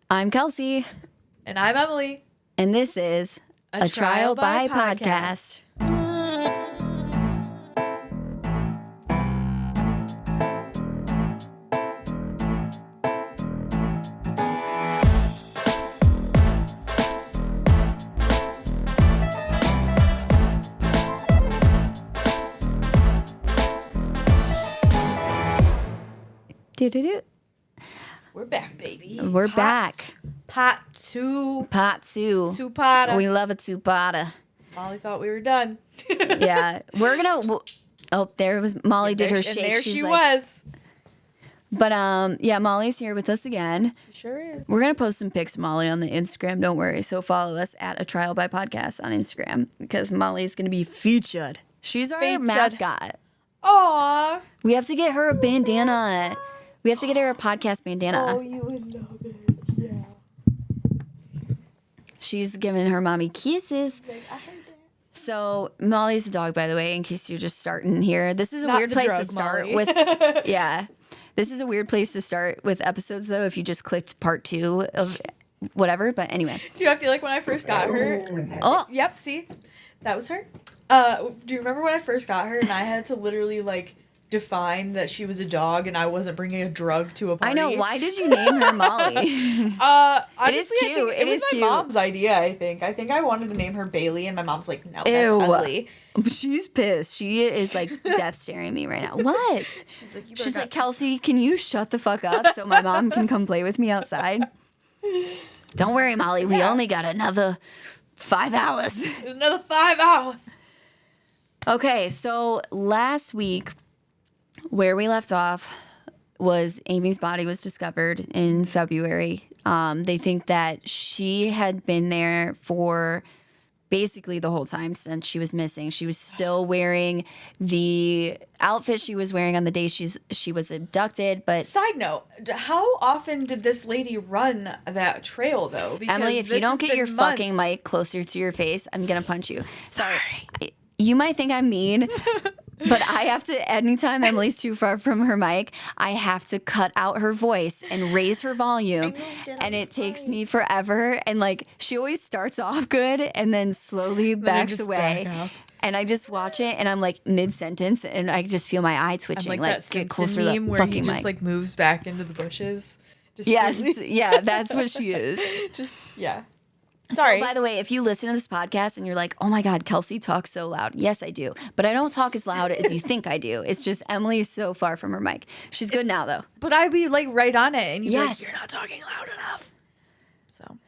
I'm Kelsey. And I'm Emily. And this is A Trial by Podcast. Do-do-do. We're back, baby. We're back. Pot two. Pot two. Two-potta. We love a two-potta. Molly thought we were done. Yeah. We're gonna... Oh, there was... Molly did her shake. And there She's she like, was. But, yeah, Molly's here with us again. She sure is. We're going to post some pics of Molly on the Instagram. Don't worry. So follow us at A Trial by Podcast on Instagram because Molly's going to be featured. She's our mascot. Aww. We have to get her a bandana. We have to get her a podcast bandana. Oh, you would love it. Yeah. She's giving her mommy kisses. Like, I heard that. So Molly's a dog, by the way, in case you're just starting here. This is a weird place to start Molly. with. Yeah. This is a weird place to start with episodes, though, if you just clicked part 2 of whatever. But anyway. Dude, I feel like when I first got her. Oh. Yep, see? That was her. Do you remember when I first got her and I had to literally, like, define that she was a dog and I wasn't bringing a drug to a party? I know. Why did you name her Molly? Honestly, cute. It was my cute. mom's idea, I think. I think I wanted to name her Bailey and my mom's like, no, that's Ew. ugly. But she's pissed. She is like death staring at me right now. What? She's like, Kelsey, can you shut the fuck up so my mom can come play with me outside? Don't worry, Molly. We only got another 5 hours. Another 5 hours. Okay, so last week, where we left off was Amy's body was discovered in February. They think that she had been there for basically the whole time since she was missing. She was still wearing the outfit she was wearing on the day she was abducted. But Side note, how often did this lady run that trail, though? Because Emily, if you don't get your fucking mic closer to your face, I'm going to punch you. Sorry. You might think I'm mean, but I have to, anytime Emily's too far from her mic, I have to cut out her voice and raise her volume. And it takes me forever. And like, she always starts off good and then slowly backs away. And I just watch it and I'm like mid-sentence and I just feel my eye twitching. I'm like that get closer to meme the where fucking he just mic. like moves back into the bushes. Just Yes, yeah, that's what she is. Just, yeah. Sorry. So, by the way, if you listen to this podcast and you're like, oh my God, Kelsey talks so loud. Yes, I do. But I don't talk as loud as you think I do. It's just Emily is so far from her mic. She's good now, though. But I'd be like right on it. And you'd be Yes. like, you're not talking loud enough. So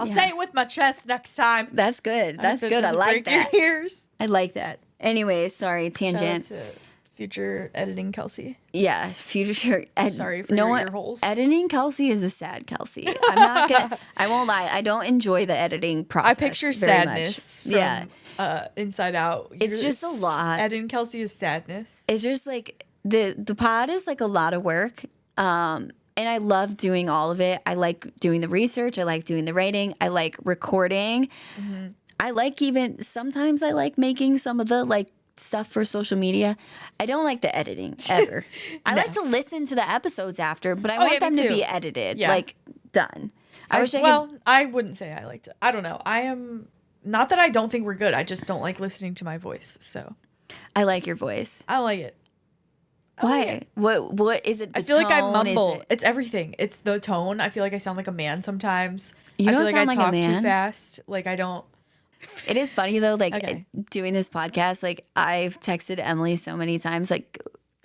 I'll say it with my chest next time. That's good. That's good. I like that. Your ears. I like that. Anyway, sorry, tangent. Shout out to future editing Kelsey. Yeah, future. Sorry for your ear holes. Editing Kelsey is a sad Kelsey. I'm not gonna. I won't lie. I don't enjoy the editing process. I picture very sadness. Much. From, Inside Out. It's just a lot. Editing Kelsey is sadness. It's just like the pod is like a lot of work. And I love doing all of it. I like doing the research. I like doing the writing. I like recording. Mm-hmm. I like sometimes I like making some of the like stuff for social media. I don't like the editing ever. I like to listen to the episodes after, but I want them to be edited, like done. I wouldn't say I liked it. I don't know. I am not that I don't think we're good. I just don't like listening to my voice. So I like your voice. I like it. Why? What is it? I feel like I mumble. It's everything. It's the tone. I feel like I sound like a man sometimes. You don't feel like sound I like a talk man. too fast. Like I don't. It is funny though, like doing this podcast, like I've texted Emily so many times. Like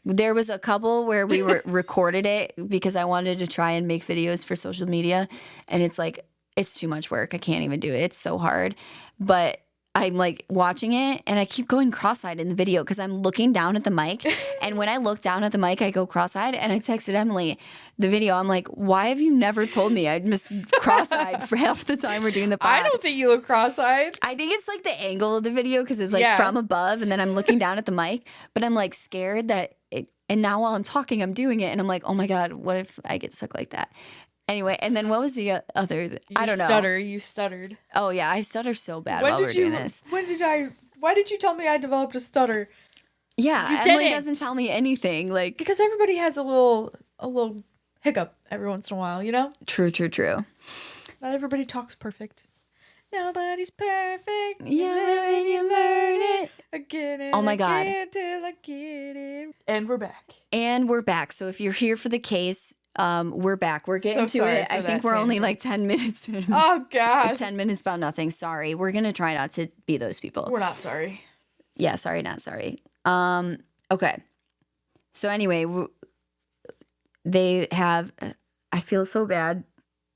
there was a couple where we recorded it because I wanted to try and make videos for social media. And it's like, it's too much work. I can't even do it. It's so hard. But I'm like watching it and I keep going cross-eyed in the video because I'm looking down at the mic. And when I look down at the mic, I go cross-eyed. And I texted Emily the video. I'm like, why have you never told me I'd miss cross-eyed for half the time we're doing the pod? I don't think you look cross-eyed. I think it's like the angle of the video because it's like from above and then I'm looking down at the mic. But I'm like scared that and now while I'm talking, I'm doing it. And I'm like, oh my God, what if I get stuck like that? Anyway, and then what was the other? I don't know. You stuttered. Oh yeah, I stutter so bad while we're doing this. Why did you tell me I developed a stutter? Yeah, Emily doesn't tell me anything. Like because everybody has a little hiccup every once in a while, you know? True. Not everybody talks perfect. Nobody's perfect. You live and you learn it. Again Oh my God. till I get it. And we're back. So if you're here for the case, we're back. We're getting So to sorry it. for I think that we're only tangent. like 10 minutes in. Oh, God. 10 minutes about nothing. Sorry. We're going to try not to be those people. We're not sorry. Yeah, sorry, not sorry. Okay. So anyway, they have, I feel so bad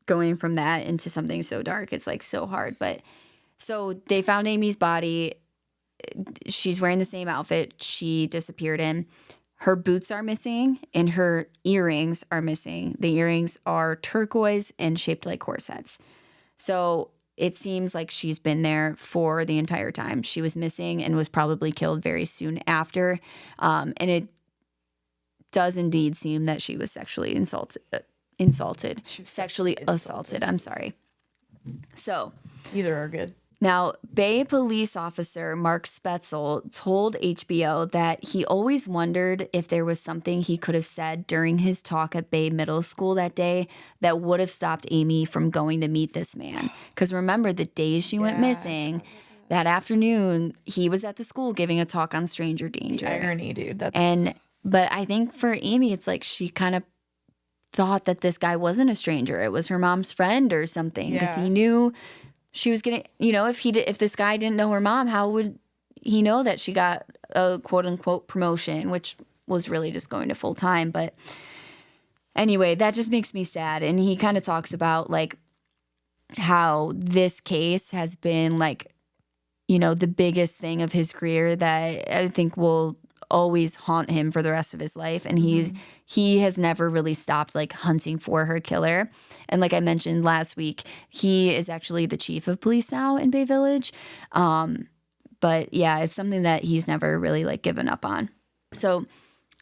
going from that into something so dark. It's like so hard. But so they found Amy's body. She's wearing the same outfit she disappeared in. Her boots are missing and her earrings are missing. The earrings are turquoise and shaped like corsets. So it seems like she's been there for the entire time. She was missing and was probably killed very soon after. And it does indeed seem that she was sexually sexually assaulted. I'm sorry. So Either are good. now, Bay police officer Mark Spetzel told HBO that he always wondered if there was something he could have said during his talk at Bay Middle School that day that would have stopped Amy from going to meet this man. Because remember, the day she went missing, that afternoon, he was at the school giving a talk on stranger danger. The irony, dude. But I think for Amy, it's like she kind of thought that this guy wasn't a stranger. It was her mom's friend or something. Because he knew she was gonna, if this guy didn't know her mom, how would he know that she got a quote unquote promotion, which was really just going to full time. But anyway, that just makes me sad. And he kind of talks about like how this case has been like, the biggest thing of his career that I think will always haunt him for the rest of his life. And he has never really stopped like hunting for her killer. And like I mentioned last week, he is actually the chief of police now in Bay Village. But yeah, it's something that he's never really like given up on. So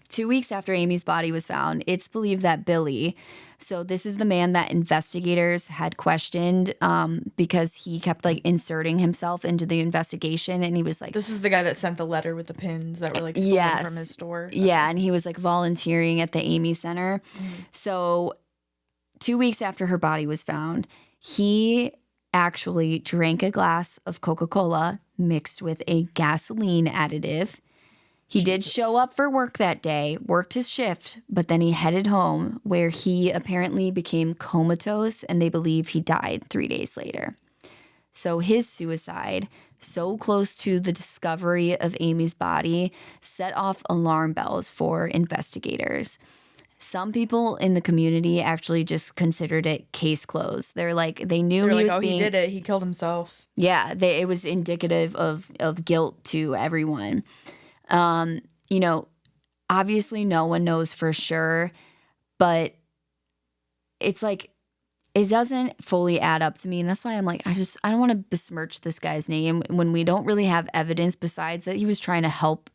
2 weeks after Amy's body was found, it's believed that Billy, so this is the man that investigators had questioned because he kept like inserting himself into the investigation, and he was like, this was the guy that sent the letter with the pins that were like stolen from his store. Yeah, and he was like volunteering at the Amy Center. So 2 weeks after her body was found, he actually drank a glass of Coca-Cola mixed with a gasoline additive. He did show up for work that day, worked his shift, but then he headed home where he apparently became comatose and they believe he died 3 days later. So his suicide, so close to the discovery of Amy's body, set off alarm bells for investigators. Some people in the community actually just considered it case closed. They're like, they knew he was being... he did it. He killed himself. Yeah, it was indicative of guilt to everyone. Obviously no one knows for sure, but it's like, it doesn't fully add up to me. And that's why I'm like, I don't want to besmirch this guy's name when we don't really have evidence besides that he was trying to help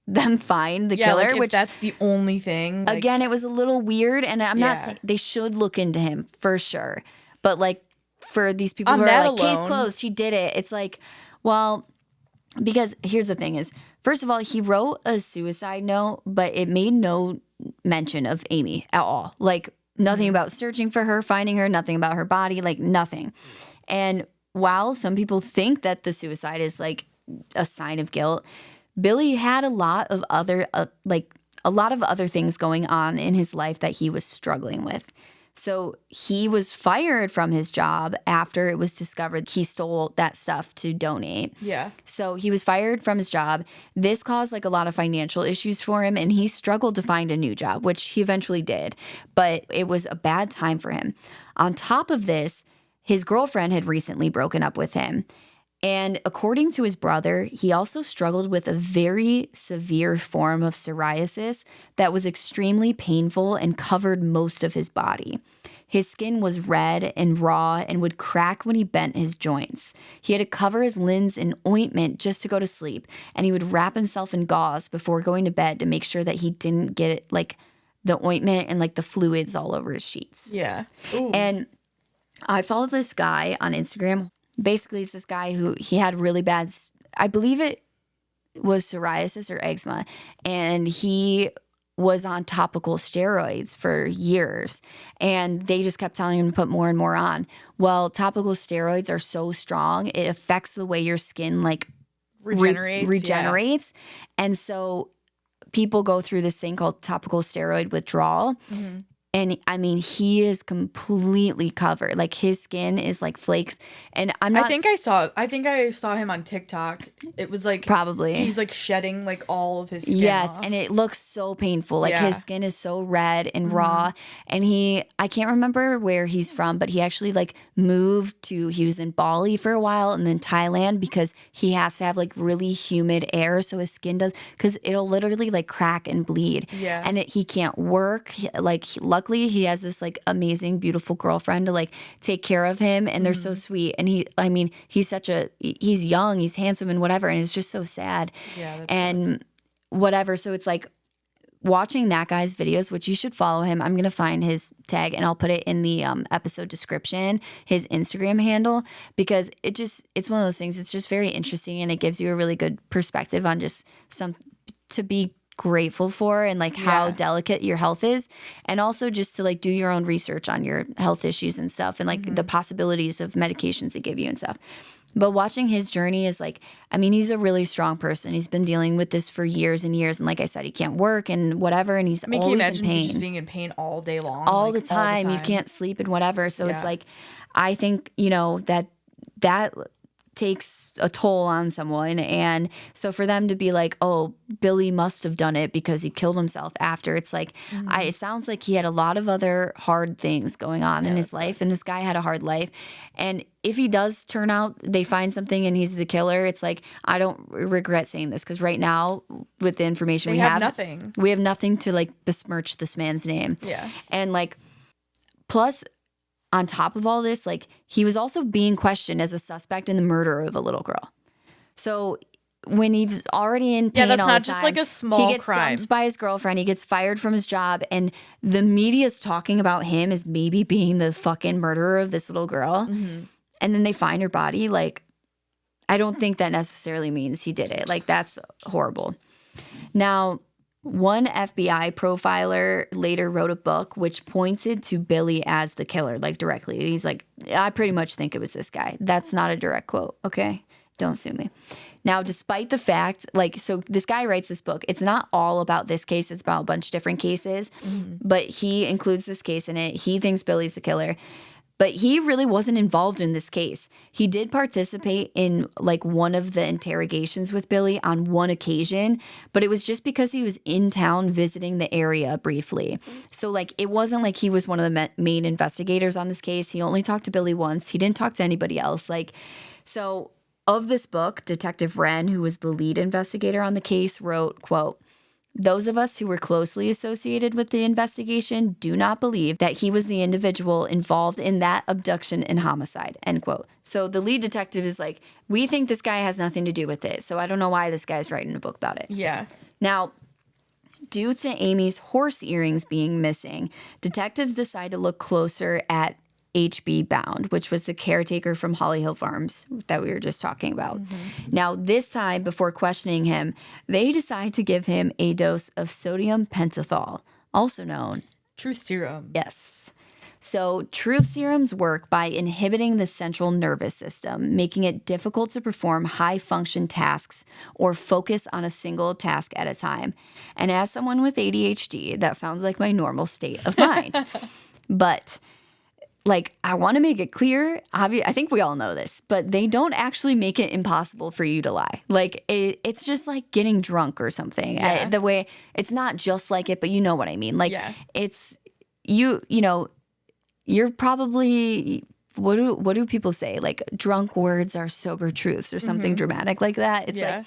them find the killer. Like, if that's the only thing. Like, again, it was a little weird, and I'm not saying they should look into him for sure. But like for these people who are like, case closed, he did it. It's like, well, because here's the thing is, first of all, he wrote a suicide note, but it made no mention of Amy at all. Like nothing about searching for her, finding her, nothing about her body, like nothing. And while some people think that the suicide is like a sign of guilt, Billy had a lot of other things going on in his life that he was struggling with. So he was fired from his job after it was discovered he stole that stuff to donate. Yeah. So he was fired from his job. This caused like a lot of financial issues for him, and he struggled to find a new job, which he eventually did. But it was a bad time for him. On top of this, his girlfriend had recently broken up with him. And according to his brother, he also struggled with a very severe form of psoriasis that was extremely painful and covered most of his body. His skin was red and raw and would crack when he bent his joints. He had to cover his limbs in ointment just to go to sleep, and he would wrap himself in gauze before going to bed to make sure that he didn't get like the ointment and like the fluids all over his sheets. Yeah. Ooh. And I followed this guy on Instagram. Basically, it's this guy who he had really bad, I believe it was psoriasis or eczema, and he was on topical steroids for years, and they just kept telling him to put more and more on. Well, topical steroids are so strong, it affects the way your skin like regenerates. And so people go through this thing called topical steroid withdrawal. Mm-hmm. And I mean, he is completely covered. Like his skin is like flakes. And I'm not. I think I saw him on TikTok. It was like probably he's like shedding like all of his skin. Yes, off. and it looks so painful. Like his skin is so red and raw. And I can't remember where he's from, but he actually like he was in Bali for a while and then Thailand because he has to have like really humid air so his skin because it'll literally like crack and bleed. Yeah, and he can't work. Luckily, he has this like amazing, beautiful girlfriend to like take care of him, and they're so sweet. And he's young, he's handsome, and whatever. And it's just so sad. Yeah, and whatever. So it's like watching that guy's videos, which you should follow him. I'm gonna find his tag and I'll put it in the episode description, his Instagram handle, because it's one of those things. It's just very interesting, and it gives you a really good perspective on just to be grateful for and like how delicate your health is, and also just to like do your own research on your health issues and stuff, and like the possibilities of medications they give you and stuff. But watching his journey is like, I mean, he's a really strong person. He's been dealing with this for years and years, and like I said, he can't work and whatever, and he's always can you imagine in pain, just being in pain all day long, all the time. You can't sleep and whatever. So it's like, I think that takes a toll on someone. And so for them to be like, oh, Billy must have done it because he killed himself after, it's like, it sounds like he had a lot of other hard things going on in his life. And this guy had a hard life. And if he does turn out, they find something and he's the killer, it's like, I don't regret saying this, because right now with the information we have nothing to like besmirch this man's name. Yeah. And like, plus, on top of all this, like he was also being questioned as a suspect in the murder of a little girl. So when he's already in pain, that's all not the just time, like a small he gets crime. dumped by his girlfriend. He gets fired from his job, and the media's talking about him as maybe being the fucking murderer of this little girl. Mm-hmm. And then they find her body. Like, I don't think that necessarily means he did it. Like, that's horrible. Now, one FBI profiler later wrote a book which pointed to Billy as the killer, like directly. He's like, I pretty much think it was this guy. That's not a direct quote, okay? Don't sue me. Now, despite the fact, like, so this guy writes this book. It's not all about this case. It's about a bunch of different cases. Mm-hmm. But he includes this case in it. He thinks Billy's the killer. But he really wasn't involved in this case. He did participate in like one of the interrogations with Billy on one occasion, but it was just because he was in town visiting the area briefly. So like it wasn't like he was one of the main investigators on this case. He only talked to Billy once. He didn't talk to anybody else. Like, so of this book, Detective Wren, who was the lead investigator on the case, wrote, quote, "Those of us who were closely associated with the investigation do not believe that he was the individual involved in that abduction and homicide," end quote. So the lead detective is like, we think this guy has nothing to do with it. So I don't know why this guy's writing a book about it. Yeah. Now, due to Amy's horse earrings being missing, detectives decide to look closer at H.B. Bound, which was the caretaker from Holly Hill Farms that we were just talking about. Mm-hmm. Now, this time, before questioning him, they decide to give him a dose of sodium pentothal, also known truth serum. Yes. So truth serums work by inhibiting the central nervous system, making it difficult to perform high-function tasks or focus on a single task at a time. And as someone with ADHD, that sounds like my normal state of mind. But like, I want to make it clear, I think we all know this, but they don't actually make it impossible for you to lie. Like, it's just like getting drunk or something. Yeah. The way, it's not just like it, but you know what I mean. Like, it's, you know, you're probably, what do people say? Like, drunk words are sober truths or something dramatic like that. It's like,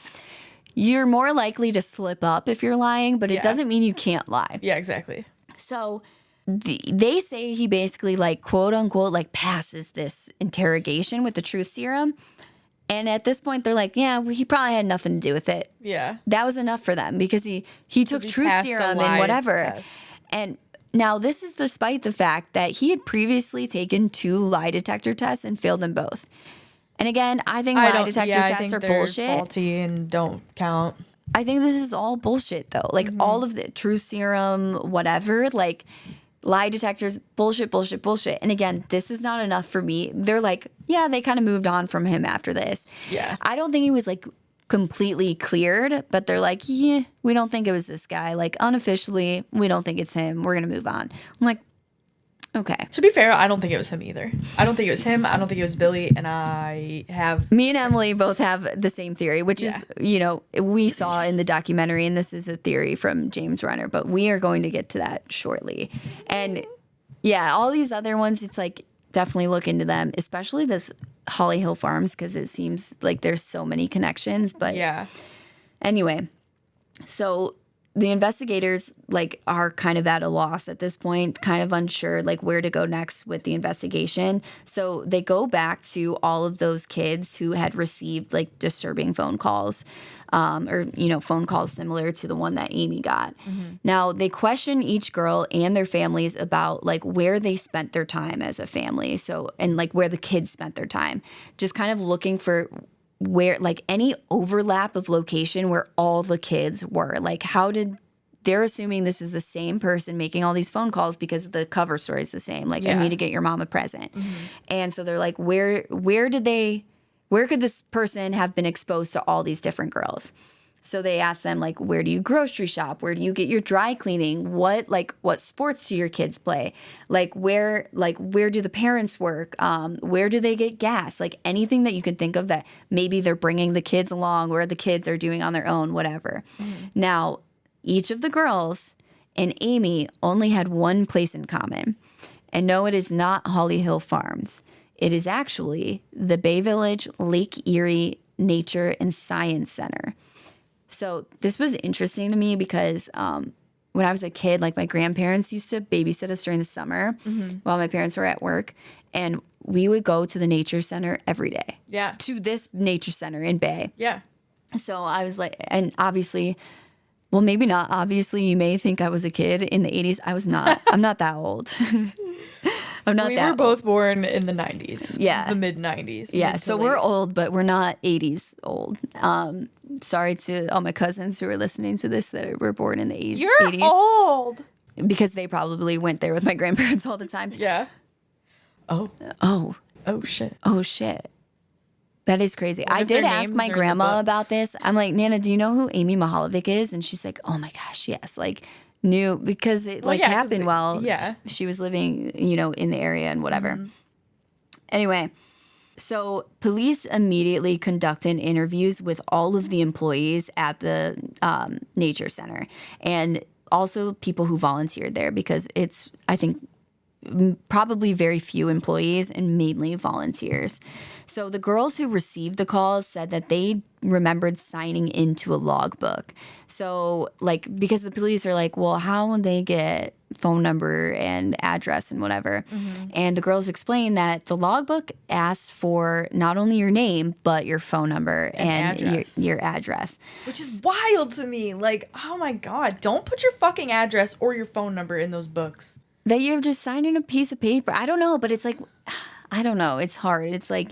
you're more likely to slip up if you're lying, but it doesn't mean you can't lie. Yeah, exactly. So they say he basically, like, quote unquote, like, passes this interrogation with the truth serum. And at this point, they're like, yeah, well, he probably had nothing to do with it. Yeah. That was enough for them because he took truth serum and whatever. Test. And now this is despite the fact that he had previously taken 2 lie detector tests and failed them both. And again, I think lie detector tests are bullshit. Faulty and don't count. I think this is all bullshit, though. Like, all of the truth serum, whatever, like, lie detectors, bullshit, bullshit, bullshit. And again, this is not enough for me. They're like, yeah, they kind of moved on from him after this. Yeah. I don't think he was, like, completely cleared, but they're like, yeah, we don't think it was this guy. Like, unofficially, we don't think it's him. We're going to move on. I'm like, okay. To be fair, I don't think it was him either. I don't think it was him. I don't think it was Billy. And me and Emily both have the same theory, which is, you know, we saw in the documentary, and this is a theory from James Renner, but we are going to get to that shortly. And yeah, all these other ones, it's like, definitely look into them, especially this Holly Hill Farms, because it seems like there's so many connections. But yeah. Anyway, so the investigators like are kind of at a loss at this point, kind of unsure like where to go next with the investigation. So they go back to all of those kids who had received like disturbing phone calls, or, you know, phone calls similar to the one that Amy got. Now they question each girl and their families about like where they spent their time as a family. So, and like where the kids spent their time, just kind of looking for where like any overlap of location where all the kids were. Like, how did they're assuming this is the same person making all these phone calls because the cover story is the same. Like, I need to get your mom a present. And so they're like, where could this person have been exposed to all these different girls? So they ask them, like, where do you grocery shop? Where do you get your dry cleaning? What sports do your kids play? Like, where do the parents work? Where do they get gas? Like, anything that you could think of that maybe they're bringing the kids along or the kids are doing on their own, whatever. Now, each of the girls and Amy only had one place in common. And no, it is not Holly Hill Farms. It is actually the Bay Village Lake Erie Nature and Science Center. So this was interesting to me because when I was a kid, like my grandparents used to babysit us during the summer while my parents were at work. And we would go to the nature center every day. Yeah. To this nature center in Bay. Yeah. So I was like, and obviously, well, maybe not. Obviously, you may think I was a kid in the 80s. I was not. I'm not that old. We were both born in the 90s. Yeah. The mid-90s. Yeah, so we're old, but we're not 80s old. Sorry to all my cousins who are listening to this that were born in the 80s. You're old! Because they probably went there with my grandparents all the time. Yeah. Oh. Oh. Oh, shit. Oh, shit. That is crazy. I if their did ask names my are in the grandma books? about this. I'm like, Nana, do you know who Amy Mihaljevic is? And she's like, oh my gosh, yes. Like, knew because it happened while she was living, you know, in the area and whatever. Anyway, so police immediately conducted interviews with all of the employees at the nature center and also people who volunteered there because it's, I think, probably very few employees and mainly volunteers. So the girls who received the calls said that they remembered signing into a logbook. So like, because the police are like, well, how would they get phone number and address and whatever? And the girls explained that the logbook asked for not only your name, but your phone number and your address. Which is wild to me. Like, oh my God, don't put your fucking address or your phone number in those books. That you're just signing a piece of paper. I don't know, but it's like, I don't know. It's hard. It's like,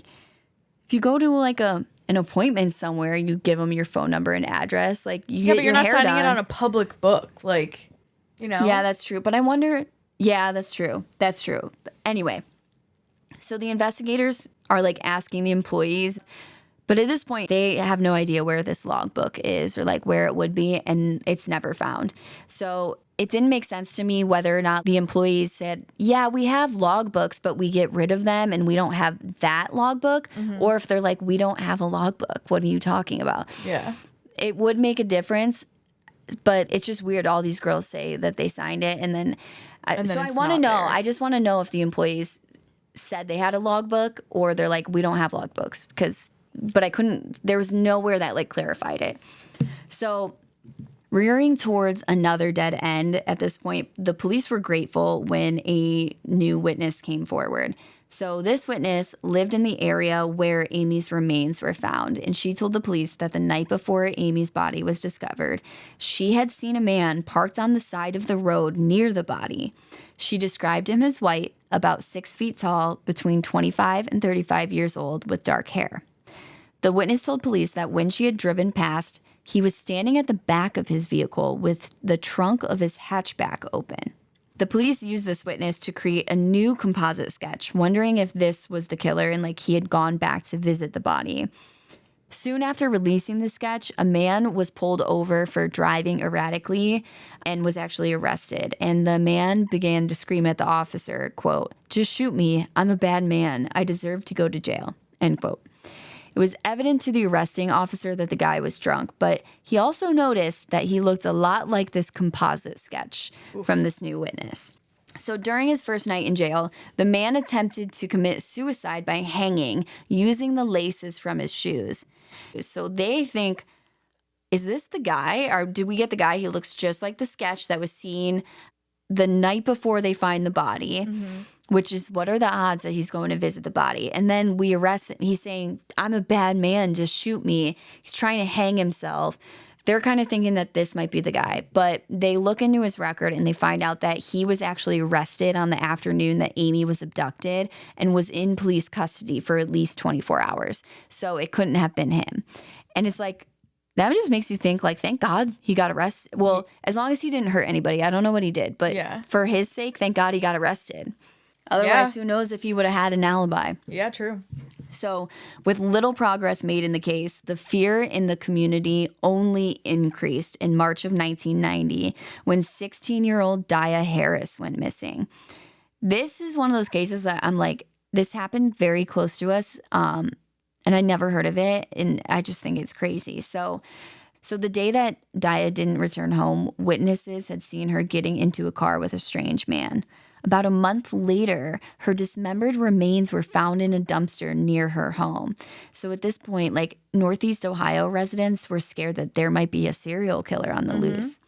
if you go to like an appointment somewhere, you give them your phone number and address. Like, you get but you're not signing it on a public book. Like, you know? Yeah, that's true. But I wonder, yeah, that's true. That's true. But anyway, so the investigators are like asking the employees, but at this point, they have no idea where this logbook is or like where it would be, and it's never found. So it didn't make sense to me whether or not the employees said, yeah, we have logbooks, but we get rid of them and we don't have that logbook. Or if they're like, we don't have a logbook. What are you talking about? Yeah. It would make a difference, but it's just weird. All these girls say that they signed it. And then I want to know, I just want to know if the employees said they had a logbook or they're like, we don't have logbooks but I couldn't, there was nowhere that like clarified it. So rearing towards another dead end at this point, the police were grateful when a new witness came forward. So this witness lived in the area where Amy's remains were found, and she told the police that the night before Amy's body was discovered, she had seen a man parked on the side of the road near the body. She described him as white, about 6 feet tall, between 25 and 35 years old, with dark hair. The witness told police that when she had driven past, He was standing at the back of his vehicle with the trunk of his hatchback open. The police used this witness to create a new composite sketch, wondering if this was the killer and like he had gone back to visit the body. Soon after releasing the sketch, a man was pulled over for driving erratically and was actually arrested. And the man began to scream at the officer, quote, "Just shoot me. I'm a bad man. I deserve to go to jail," end quote. It was evident to the arresting officer that the guy was drunk, but he also noticed that he looked a lot like this composite sketch from this new witness. So during his first night in jail, the man attempted to commit suicide by hanging using the laces from his shoes. So they think, is this the guy? Or did we get the guy? He looks just like the sketch that was seen the night before they find the body. Which is, what are the odds that he's going to visit the body? And then we arrest him. He's saying, "I'm a bad man, just shoot me." He's trying to hang himself. They're kind of thinking that this might be the guy. But they look into his record and they find out that he was actually arrested on the afternoon that Amy was abducted and was in police custody for at least 24 hours. So it couldn't have been him. And it's like, that just makes you think, like, thank God he got arrested. Well, as long as he didn't hurt anybody. I don't know what he did. But for his sake, thank God he got arrested. Otherwise, who knows if he would have had an alibi. Yeah, true. So with little progress made in the case, the fear in the community only increased in March of 1990 when 16-year-old Dia Harris went missing. This is one of those cases that I'm like, this happened very close to us, and I never heard of it, and I just think it's crazy. So the day that Dia didn't return home, witnesses had seen her getting into a car with a strange man. About a month later, her dismembered remains were found in a dumpster near her home. So at this point, like, Northeast Ohio residents were scared that there might be a serial killer on the loose.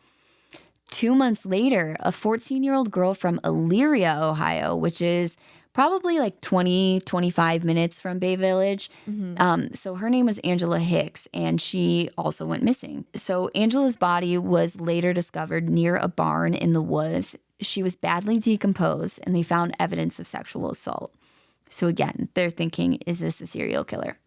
2 months later, a 14-year-old girl from Elyria, Ohio, which is probably like 20, 25 minutes from Bay Village. So her name was Angela Hicks, and she also went missing. So Angela's body was later discovered near a barn in the woods. She was badly decomposed, and they found evidence of sexual assault. So again, they're thinking, is this a serial killer?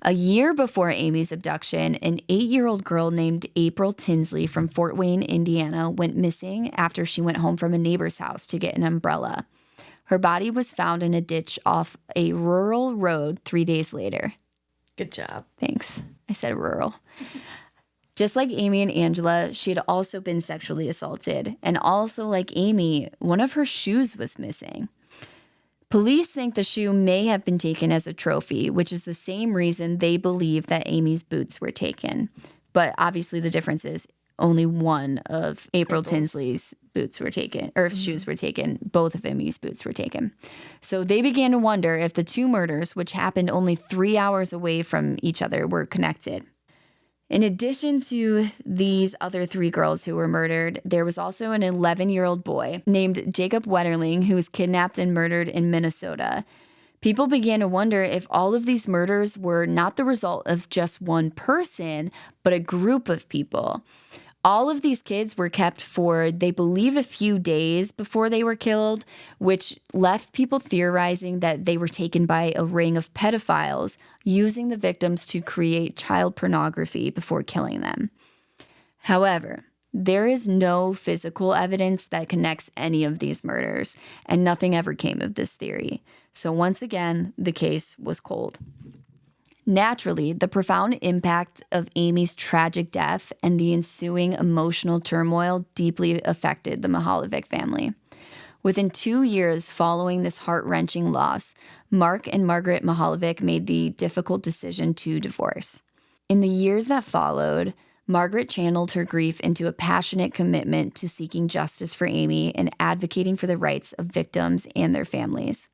A year before Amy's abduction, an 8-year-old girl named April Tinsley from Fort Wayne, Indiana, went missing after she went home from a neighbor's house to get an umbrella. Her body was found in a ditch off a rural road 3 days later. Good job. Thanks. I said rural. Just like Amy and Angela, she had also been sexually assaulted. And also like Amy, one of her shoes was missing. Police think the shoe may have been taken as a trophy, which is the same reason they believe that Amy's boots were taken. But obviously the difference is only one of April Tinsley's boots were taken, or shoes were taken. Both of Amy's boots were taken. So they began to wonder if the two murders, which happened only 3 hours away from each other, were connected. In addition to these other 3 girls who were murdered, there was also an 11-year-old boy named Jacob Wetterling who was kidnapped and murdered in Minnesota. People began to wonder if all of these murders were not the result of just one person, but a group of people. All of these kids were kept for, they believe, a few days before they were killed, which left people theorizing that they were taken by a ring of pedophiles using the victims to create child pornography before killing them. However, there is no physical evidence that connects any of these murders, and nothing ever came of this theory. So once again, the case was cold. Naturally, the profound impact of Amy's tragic death and the ensuing emotional turmoil deeply affected the Mihaljevic family. Within 2 years following this heart-wrenching loss, Mark and Margaret Mihaljevic made the difficult decision to divorce. In the years that followed, Margaret channeled her grief into a passionate commitment to seeking justice for Amy and advocating for the rights of victims and their families.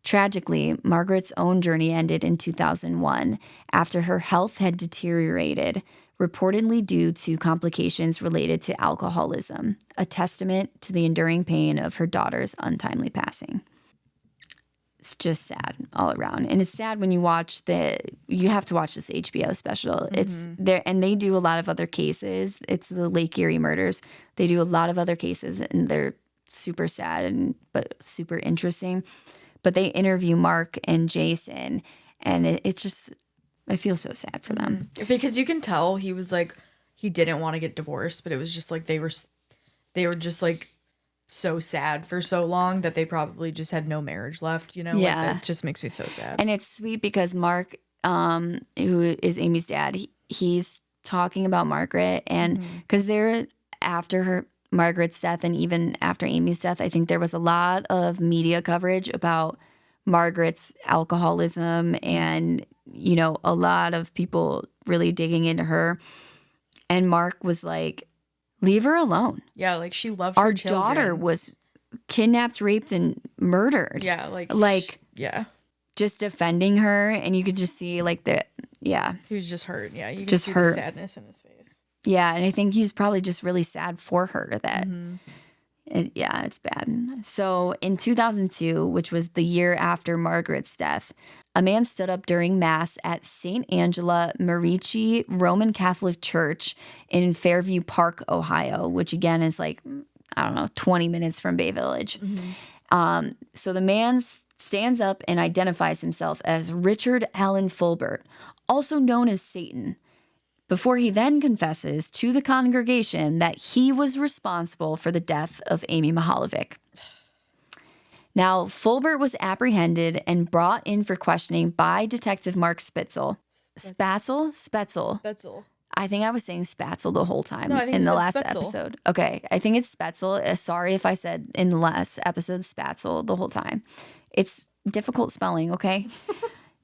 Tragically, Margaret's own journey ended in 2001 after her health had deteriorated, reportedly due to complications related to alcoholism, a testament to the enduring pain of her daughter's untimely passing. It's just sad all around. And it's sad when you you have to watch this HBO special. It's there, and they do a lot of other cases. It's the Lake Erie murders. They do a lot of other cases, and they're super sad but super interesting. But they interview Mark and Jason, and it's just, I feel so sad for them. Because you can tell he was like he didn't want to get divorced, but it was just like they were just like so sad for so long that they probably just had no marriage left, you know? Yeah. Like, that just makes me so sad. And it's sweet because Mark, who is Amy's dad, he's talking about Margaret, and because they're after Margaret's death and even after Amy's death, I think there was a lot of media coverage about Margaret's alcoholism and, you know, a lot of people really digging into her. And Mark was like, leave her alone. Yeah, like she loved our her children. daughter was kidnapped, raped, and murdered. Yeah, yeah, just defending her, and you could just see like he was just hurt. Yeah, you could just see hurt. the sadness in his face. Yeah, and I think he's probably just really sad for her that. It's bad. So in 2002, which was the year after Margaret's death, a man stood up during Mass at St. Angela Merici Roman Catholic Church in Fairview Park, Ohio, which again is like, I don't know, 20 minutes from Bay Village. So the man stands up and identifies himself as Richard Allen Fulbert, also known as Satan, before he then confesses to the congregation that he was responsible for the death of Amy Mihaljevic. Now, Fulbert was apprehended and brought in for questioning by Detective Mark Spitzel. Spetzel. I think I was saying Spatzel the whole time in the last episode. Okay, I think it's Spetzel. Sorry if I said in the last episode Spatzel the whole time. It's difficult spelling, okay?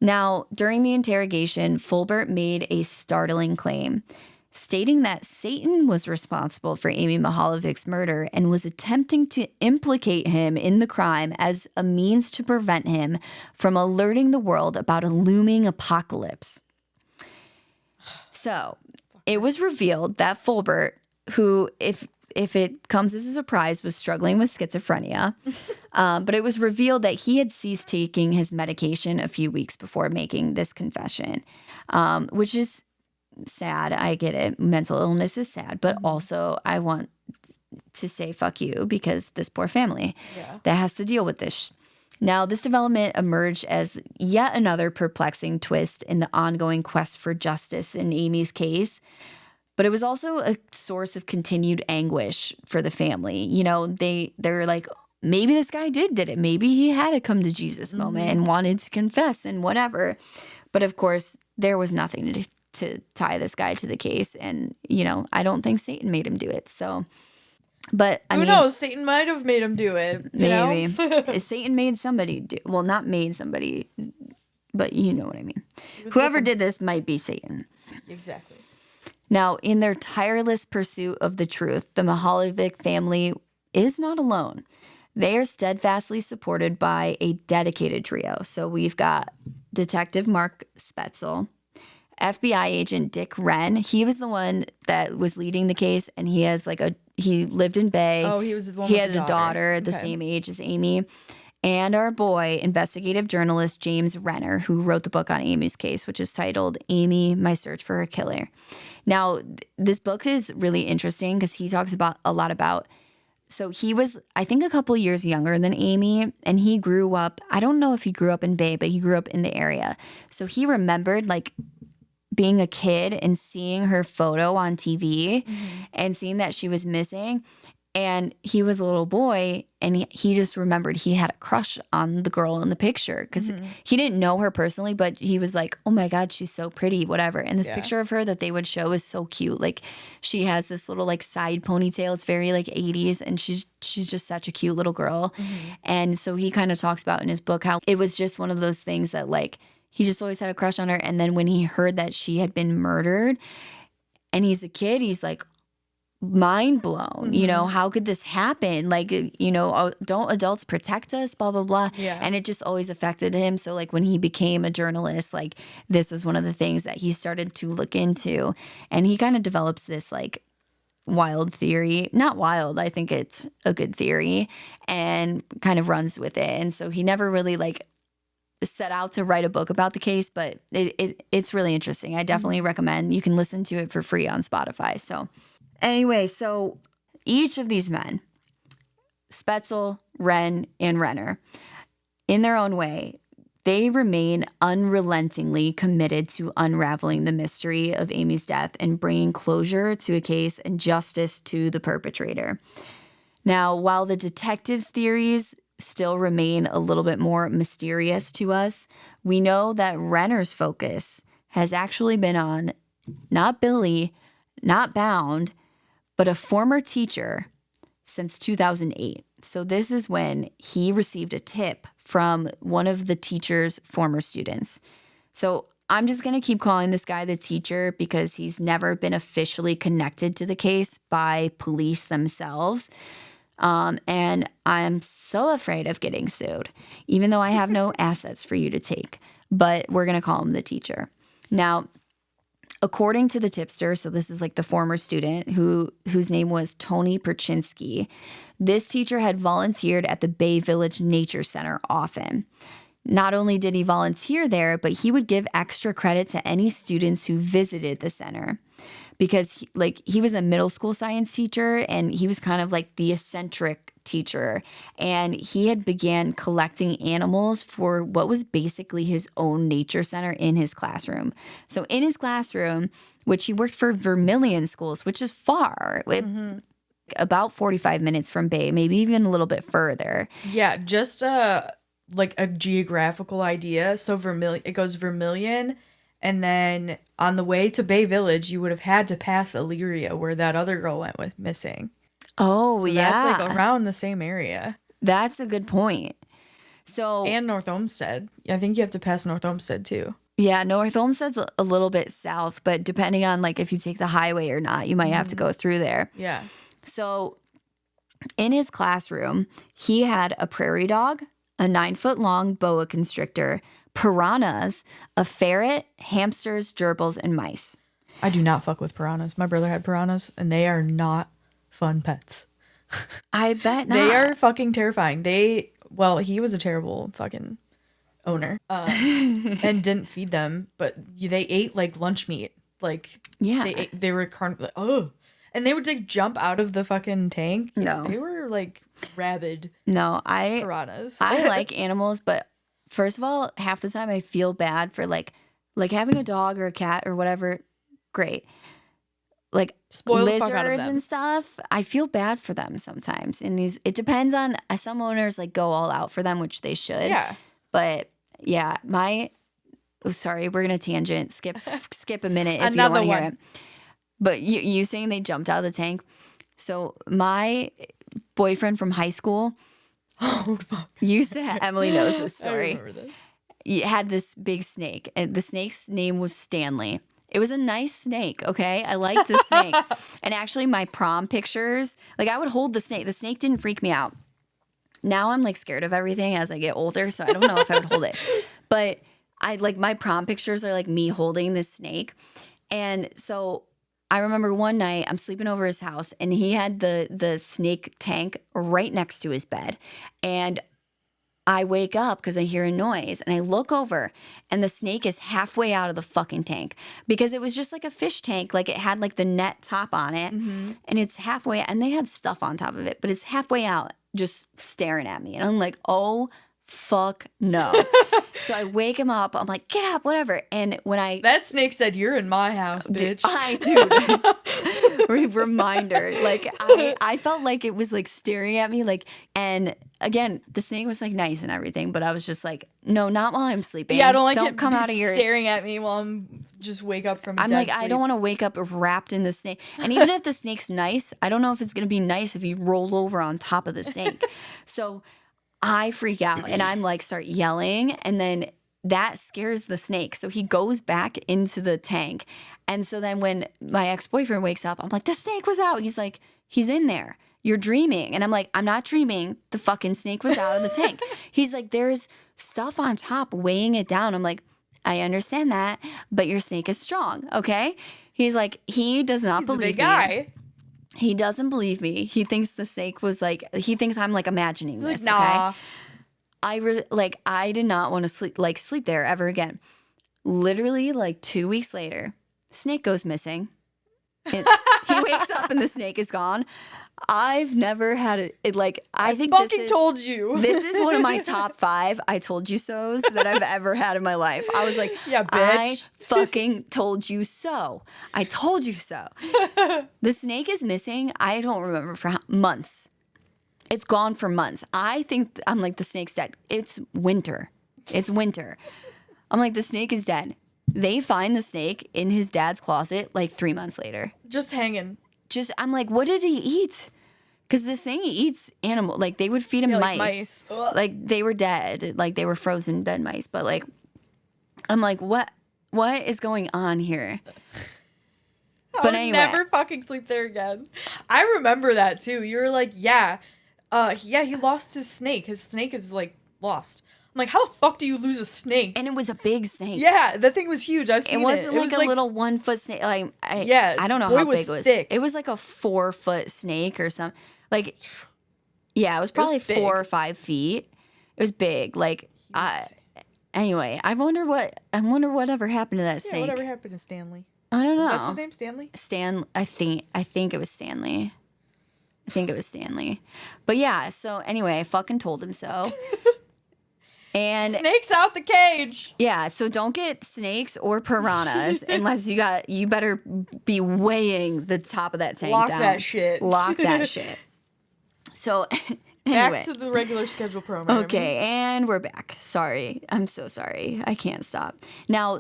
Now, during the interrogation, Fulbert made a startling claim, stating that Satan was responsible for Amy Mihaljevic's murder and was attempting to implicate him in the crime as a means to prevent him from alerting the world about a looming apocalypse. So, it was revealed that Fulbert, who, if it comes as a surprise, was struggling with schizophrenia. But it was revealed that he had ceased taking his medication a few weeks before making this confession, which is sad. I get it. Mental illness is sad. But also I want to say fuck you because this poor family that has to deal with this. Now, this development emerged as yet another perplexing twist in the ongoing quest for justice in Amy's case. But it was also a source of continued anguish for the family. You know, they're like, maybe this guy did it. Maybe he had a come to Jesus moment and wanted to confess and whatever. But of course, there was nothing to tie this guy to the case. And, you know, I don't think Satan made him do it. So, but I mean, who knows? Satan might have made him do it. Maybe. Satan made somebody do, well, not made somebody, but you know what I mean. Whoever did this might be Satan. Exactly. Now, in their tireless pursuit of the truth, the Mihaljevic family is not alone. They are steadfastly supported by a dedicated trio. So we've got Detective Mark Spetzel, FBI agent Dick Wren. He was the one that was leading the case, and he has he lived in Bay. Oh, he was the one He with had the a daughter the same age as Amy. And our boy, investigative journalist James Renner, who wrote the book on Amy's case, which is titled Amy, My Search for Her Killer. Now, this book is really interesting because he talks a lot about, so he was, I think, a couple years younger than Amy, and he grew up, I don't know if he grew up in Bay, but he grew up in the area. So he remembered being a kid and seeing her photo on TV and seeing that she was missing. And he was a little boy, and he just remembered he had a crush on the girl in the picture because he didn't know her personally, but he was like, oh my God, she's so pretty, whatever. And this picture of her that they would show is so cute. Like, she has this little side ponytail. It's very 80s, and she's just such a cute little girl. And so he kind of talks about in his book how it was just one of those things that he just always had a crush on her. And then when he heard that she had been murdered, and he's a kid, he's like, mind blown. You know, how could this happen? Don't adults protect us, blah blah blah. And it just always affected him. So when he became a journalist, this was one of the things that he started to look into, and he kind of develops this wild theory. Not wild, I think it's a good theory, and kind of runs with it. And so he never really set out to write a book about the case, but it's really interesting. I definitely recommend. You can listen to it for free on Spotify. So anyway, so each of these men, Spetzel, Wren, and Renner, in their own way, they remain unrelentingly committed to unraveling the mystery of Amy's death and bringing closure to a case and justice to the perpetrator. Now, while the detectives' theories still remain a little bit more mysterious to us, we know that Renner's focus has actually been on not Billy, not Bound, but a former teacher since 2008. So this is when he received a tip from one of the teacher's former students. So I'm just going to keep calling this guy the teacher because he's never been officially connected to the case by police themselves. And I'm so afraid of getting sued, even though I have no assets for you to take. But we're going to call him the teacher. Now, according to the tipster, so this is like the former student whose name was Tony Perchinsky, this teacher had volunteered at the Bay Village Nature Center often. Not only did he volunteer there, but he would give extra credit to any students who visited the center because he was a middle school science teacher and he was kind of like the eccentric teacher. And he had began collecting animals for what was basically his own nature center in his classroom. So in his classroom, which he worked for Vermilion Schools, which is far, about 45 minutes from Bay, maybe even a little bit further. Yeah, just like a geographical idea. So it goes Vermilion, and then on the way to Bay Village, you would have had to pass Illyria, where that other girl went with missing. Oh, so yeah. That's like around the same area. That's a good point. So and North Olmsted. I think you have to pass North Olmsted too. Yeah, North Olmsted's a little bit south, but depending on like if you take the highway or not, you might have to go through there. Yeah. So in his classroom, he had a prairie dog, a 9-foot-long boa constrictor, piranhas, a ferret, hamsters, gerbils, and mice. I do not fuck with piranhas. My brother had piranhas, and they are not fun pets. I bet not. They are fucking terrifying. He was a terrible fucking owner and didn't feed them, but they ate like lunch meat. Like, yeah, they were like, oh. And they would like jump out of the fucking tank. No. They were like rabid piranhas. I like animals, but first of all, half the time I feel bad for like having a dog or a cat or whatever. Great. Like spoil the fuck out of lizards them and stuff, I feel bad for them sometimes. It depends on some owners like go all out for them, which they should. Yeah. But yeah, sorry, we're gonna tangent. Skip a minute if you don't Another want to hear one. it. But you saying they jumped out of the tank. So my boyfriend from high school used to Emily knows this story. I remember this. He had this big snake, and the snake's name was Stanley. It was a nice snake, okay? I liked the snake. And actually my prom pictures, like I would hold the snake. The snake didn't freak me out. Now I'm like scared of everything as I get older, so I don't know if I would hold it. But my prom pictures are like me holding this snake. And so I remember one night I'm sleeping over his house and he had the snake tank right next to his bed. And I wake up because I hear a noise and I look over and the snake is halfway out of the fucking tank because it was just like a fish tank. Like it had like the net top on it and it's halfway and they had stuff on top of it, but it's halfway out just staring at me. And I'm like, oh, fuck no. So I wake him up. I'm like, get up, whatever. And when that snake said, "You're in my house, bitch." Reminder. Like I felt like it was like staring at me. Like, and again, the snake was like nice and everything, but I was just like, no, not while I'm sleeping. Yeah, I don't like it come out of your staring at me while I'm just wake up from. I'm dead like, sleep. I don't want to wake up wrapped in the snake. And even if the snake's nice, I don't know if it's gonna be nice if you roll over on top of the snake. So I freak out and I'm like start yelling and then that scares the snake. So he goes back into the tank. And so then when my ex-boyfriend wakes up, I'm like, the snake was out. He's like, he's in there. You're dreaming. And I'm like, I'm not dreaming. The fucking snake was out of the tank. He's like, there's stuff on top weighing it down. I'm like, I understand that, but your snake is strong. Okay. He's like, he does not believe a big me. guy. He doesn't believe me. He thinks the snake was like, he thinks I'm like imagining He's this. like, nah. Okay? I did not want to sleep there ever again. Literally like 2 weeks later, snake goes missing. He wakes up and the snake is gone. I've never had it. Like, I think fucking told you. This is one of my top 5 I told you so's that I've ever had in my life. I was like, yeah, bitch. I fucking told you so. I told you so. The snake is missing. I don't remember for months. It's gone for months. I think, I'm like, the snake's dead. It's winter. It's winter. I'm like, the snake is dead. They find the snake in his dad's closet like 3 months later. Just hanging. I'm like, what did he eat? Because this thing eats animal. Like, they would feed him mice. Like, they were dead. Like, they were frozen dead mice. But, like, I'm like, what is going on here? But anyway. Never fucking sleep there again. I remember that, too. You were like, yeah, he lost his snake. His snake is, like, lost. I'm like, how the fuck do you lose a snake? And it was a big snake. Yeah, that thing was huge. I've seen it. Wasn't like a little 1 foot snake. Like, I don't know how big it was. Thick. It was like a 4 foot snake or something. Like, yeah, it was probably 4 or 5 feet. It was big. Like, anyway, I wonder whatever happened to that snake. Whatever happened to Stanley? I don't know. What's his name? Stanley? I think it was Stanley. I think it was Stanley. But yeah, so anyway, I fucking told him so. And snakes out the cage. Yeah, so don't get snakes or piranhas unless you better be weighing the top of that tank down. Lock that shit. So anyway. Back to the regular schedule program. Okay, and we're back. Sorry. I'm so sorry. I can't stop. Now,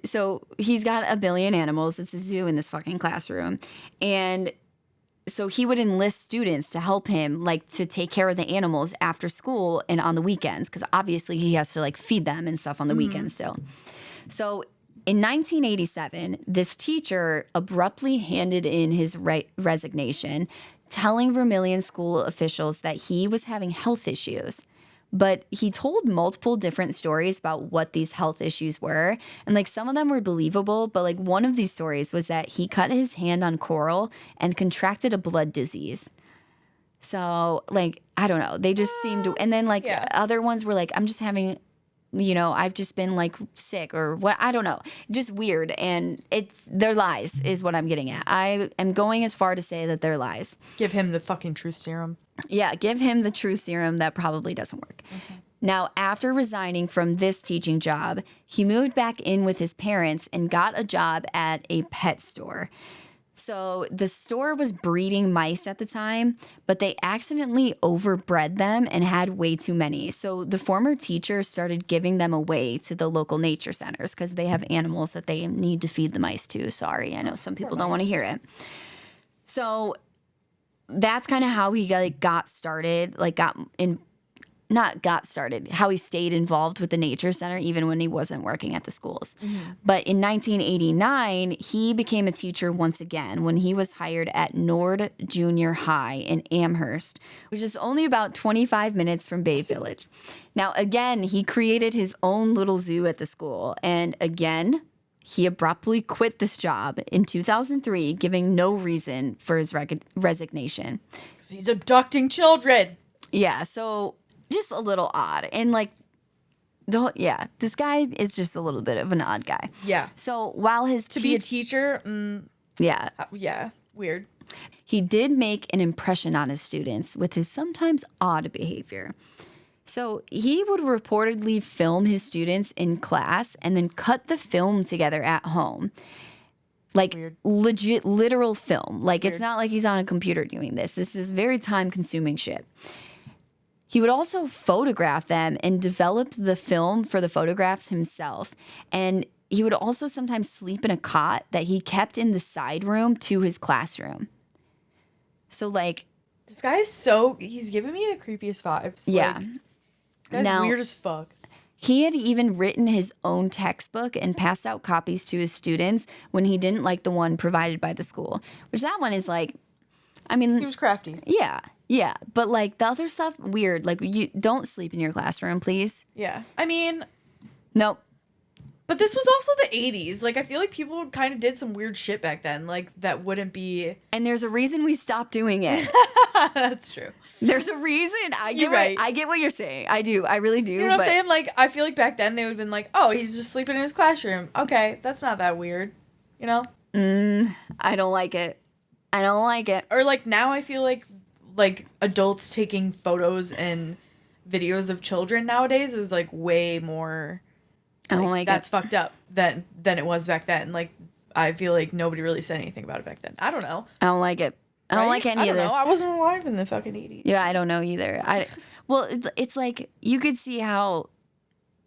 so he's got a billion animals. It's a zoo in this fucking classroom. And so he would enlist students to help him, like, to take care of the animals after school and on the weekends, because obviously he has to, like, feed them and stuff on the weekends still. So in 1987, this teacher abruptly handed in his resignation, telling Vermilion school officials that he was having health issues. But he told multiple different stories about what these health issues were. And, like, some of them were believable, but, like, one of these stories was that he cut his hand on coral and contracted a blood disease. So, like, I don't know. They just seemed to, and then, like, other ones were like, I'm just having, I've just been, like, sick or what, I don't know. Just weird. And they're lies is what I'm getting at. I am going as far to say that they're lies. Give him the fucking truth serum. Yeah, give him the truth serum. That probably doesn't work. Okay. Now, after resigning from this teaching job, he moved back in with his parents and got a job at a pet store. So the store was breeding mice at the time, but they accidentally overbred them and had way too many. So the former teacher started giving them away to the local nature centers because they have animals that they need to feed the mice to. Sorry, I know some people don't want to hear it. So that's kind of how he got started, how he stayed involved with the nature center even when he wasn't working at the schools. Mm-hmm. But in 1989, he became a teacher once again when he was hired at Nord Junior High in Amherst, which is only about 25 minutes from Bay Village. Now, again, he created his own little zoo at the school. And again, he abruptly quit this job in 2003, giving no reason for his resignation. 'Cause he's abducting children. Yeah, so just a little odd. And, like, this guy is just a little bit of an odd guy. Yeah. So while to be a teacher, yeah, weird. He did make an impression on his students with his sometimes odd behavior. So he would reportedly film his students in class and then cut the film together at home. Like, legit, literal film. Like, It's not like he's on a computer doing this. This is very time-consuming shit. He would also photograph them and develop the film for the photographs himself. And he would also sometimes sleep in a cot that he kept in the side room to his classroom. So, like, this guy is he's giving me the creepiest vibes. Yeah. Like, that's weird as fuck. He had even written his own textbook and passed out copies to his students when he didn't like the one provided by the school. Which that one is like, I mean... He was crafty. Yeah. But, like, the other stuff, weird. Like, you don't sleep in your classroom, please. Yeah. I mean... Nope. But this was also the 80s. Like, I feel like people kind of did some weird shit back then. Like, that wouldn't be... And there's a reason we stopped doing it. That's true. There's a reason. I get what you're saying. I do. I really do. You know what I'm saying? Like, I feel like back then they would have been like, oh, he's just sleeping in his classroom. Okay, that's not that weird. You know? I don't like it. I don't like it. Or like now I feel like adults taking photos and videos of children nowadays is like way more. I don't like that's it. fucked up than it was back then. Like I feel like nobody really said anything about it back then. I don't know. I don't like it. I don't like any of this. I wasn't alive in the fucking 80s. Yeah, I don't know either. Well, it's like you could see how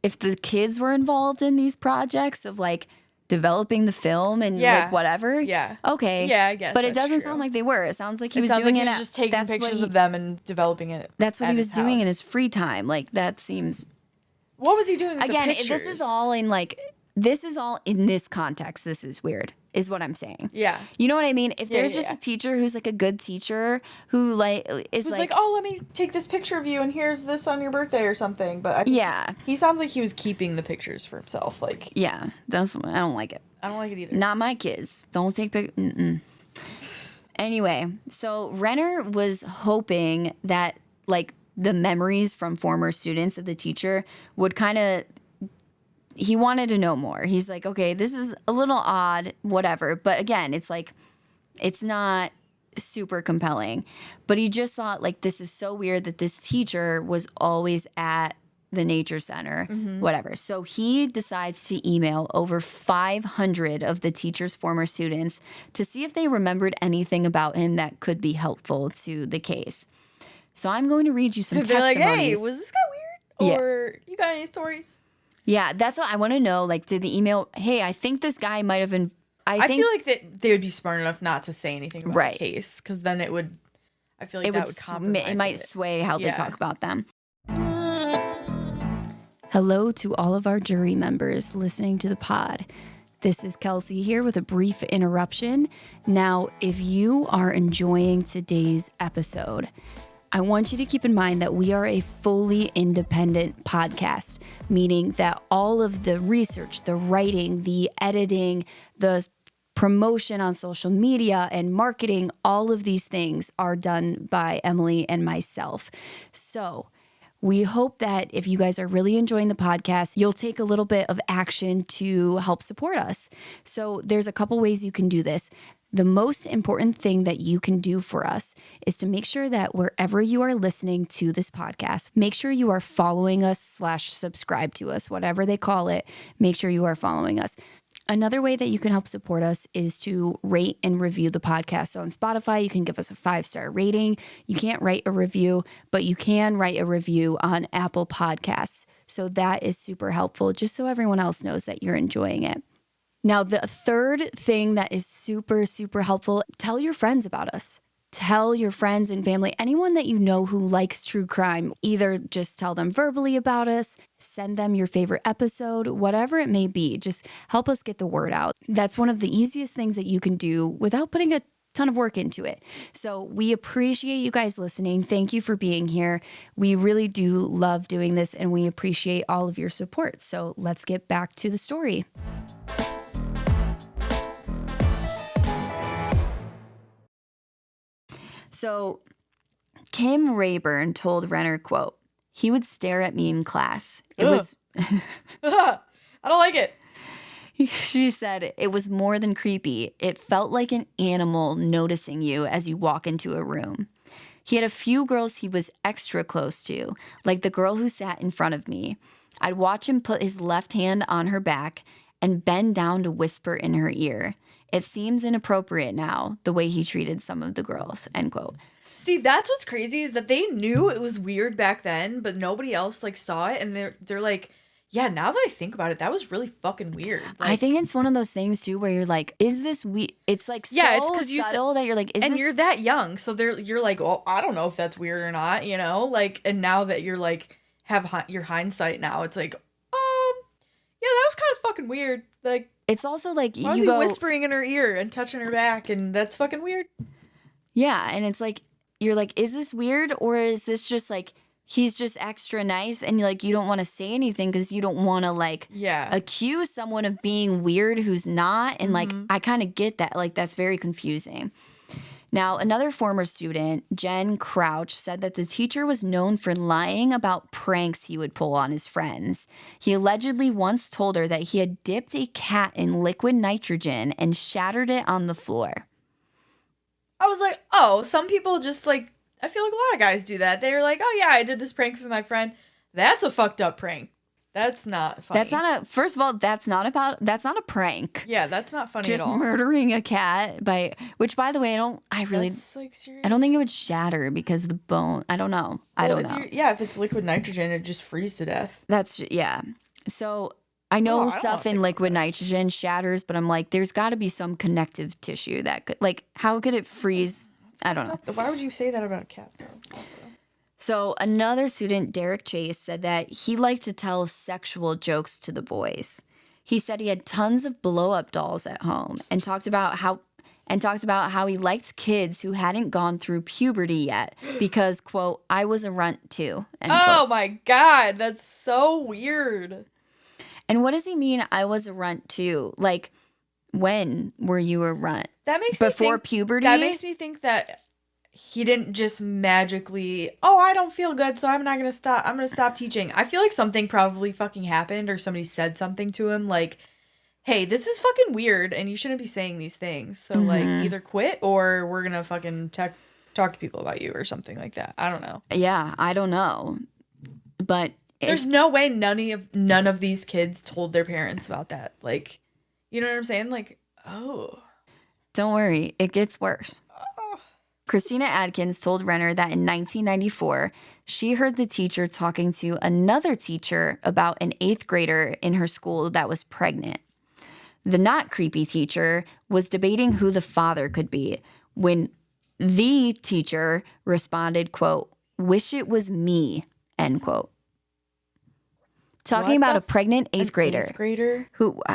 if the kids were involved in these projects of like developing the film and like whatever. Yeah. Okay. Yeah, I guess. But it doesn't sound like they were. It sounds like he was doing it. He was just taking pictures of them and developing it. That's what he was doing in his free time. Like that seems. What was he doing with again, the pictures? this is all in like. This is all in this context. This is weird, is what I'm saying. Yeah. You know what I mean? If there's just a teacher who's like a good teacher who like is who's like, oh, let me take this picture of you and here's this on your birthday or something. But I think he sounds like he was keeping the pictures for himself. Like I don't like it. I don't like it either. Not my kids. Don't take pictures. Anyway, so Renner was hoping that like the memories from former students of the teacher would kind of. He wanted to know more. He's like, okay, this is a little odd, whatever. But again, it's like, it's not super compelling. But he just thought, like, this is so weird that this teacher was always at the nature center, whatever. So he decides to email over 500 of the teacher's former students to see if they remembered anything about him that could be helpful to the case. So I'm going to read you some testimonies. Like, hey, was this guy weird? Or you got any stories? Yeah, that's what I want to know. Like, did the email, hey, I think this guy might have been, I feel like that they would be smart enough not to say anything about the case, because then it would, I feel like that would compromise it might sway how they talk about them. Hello to all of our jury members listening to the pod. This is Kelsey here with a brief interruption. Now, if you are enjoying today's episode, I want you to keep in mind that we are a fully independent podcast, meaning that all of the research, the writing, the editing, the promotion on social media and marketing, all of these things are done by Emily and myself. So we hope that if you guys are really enjoying the podcast, you'll take a little bit of action to help support us. So there's a couple ways you can do this. The most important thing that you can do for us is to make sure that wherever you are listening to this podcast, make sure you are following us / subscribe to us, whatever they call it. Make sure you are following us. Another way that you can help support us is to rate and review the podcast. So on Spotify, you can give us a 5-star rating. You can't write a review, but you can write a review on Apple Podcasts. So that is super helpful, just so everyone else knows that you're enjoying it. Now, the third thing that is super, super helpful, tell your friends about us. Tell your friends and family, anyone that you know who likes true crime. Either just tell them verbally about us, send them your favorite episode, whatever it may be. Just help us get the word out. That's one of the easiest things that you can do without putting a ton of work into it. So we appreciate you guys listening. Thank you for being here. We really do love doing this, and we appreciate all of your support. So let's get back to the story. So Kim Rayburn told Renner, quote, he would stare at me in class. It was... I don't like it. She said, it was more than creepy. It felt like an animal noticing you as you walk into a room. He had a few girls he was extra close to, like the girl who sat in front of me. I'd watch him put his left hand on her back and bend down to whisper in her ear. It seems inappropriate now, the way he treated some of the girls, end quote. See, that's what's crazy is that they knew it was weird back then, but nobody else like saw it, and they're like, yeah, now that I think about it, that was really fucking weird. Like, I think it's one of those things too where you're like, is this weird? It's like so it's because you subtle that you're like, is and this... you're that young, so you're like, well, I don't know if that's weird or not, you know, like, and now that you're like have your hindsight now, it's like, yeah, that was kind of fucking weird. Like, it's also like why was he whispering in her ear and touching her back, and that's fucking weird. Yeah, and it's like you're like, is this weird, or is this just like he's just extra nice, and like you don't want to say anything because you don't want to like accuse someone of being weird who's not, and like I kind of get that, like that's very confusing. Now, another former student, Jen Crouch, said that the teacher was known for lying about pranks he would pull on his friends. He allegedly once told her that he had dipped a cat in liquid nitrogen and shattered it on the floor. I was like, oh, some people just like, I feel like a lot of guys do that. They were like, oh yeah, I did this prank with my friend. That's a fucked up prank. That's not funny. That's not a, first of all, that's not a prank. Yeah, that's not funny Just at all. murdering a cat which by the way, That's like serious. I don't think it would shatter because the bone, I don't know. I don't know. If it's liquid nitrogen, it just freezes to death. Yeah. So I know stuff in liquid nitrogen shatters, but I'm like, there's got to be some connective tissue that could, like, how could it freeze? I don't know. Why would you say that about a cat, though? Also. So another student, Derek Chase, said that he liked to tell sexual jokes to the boys. He said he had tons of blow-up dolls at home and talked about how he liked kids who hadn't gone through puberty yet because, quote, I was a runt too. End oh quote. My God, that's so weird. And what does he mean, I was a runt too? Like, when were you a runt? That makes me before think, puberty? That makes me think that he didn't just magically, oh, I don't feel good, so I'm going to stop teaching. I feel like something probably fucking happened or somebody said something to him like, hey, this is fucking weird and you shouldn't be saying these things. So, like, either quit or we're going to fucking talk to people about you or something like that. I don't know. Yeah, I don't know. But there's no way none of these kids told their parents about that. Like, you know what I'm saying? Like, oh. Don't worry, it gets worse. Christina Adkins told Renner that in 1994, she heard the teacher talking to another teacher about an 8th grader in her school that was pregnant. The not creepy teacher was debating who the father could be when the teacher responded, quote, wish it was me, end quote. Talking about a pregnant 8th grader. 8th grader?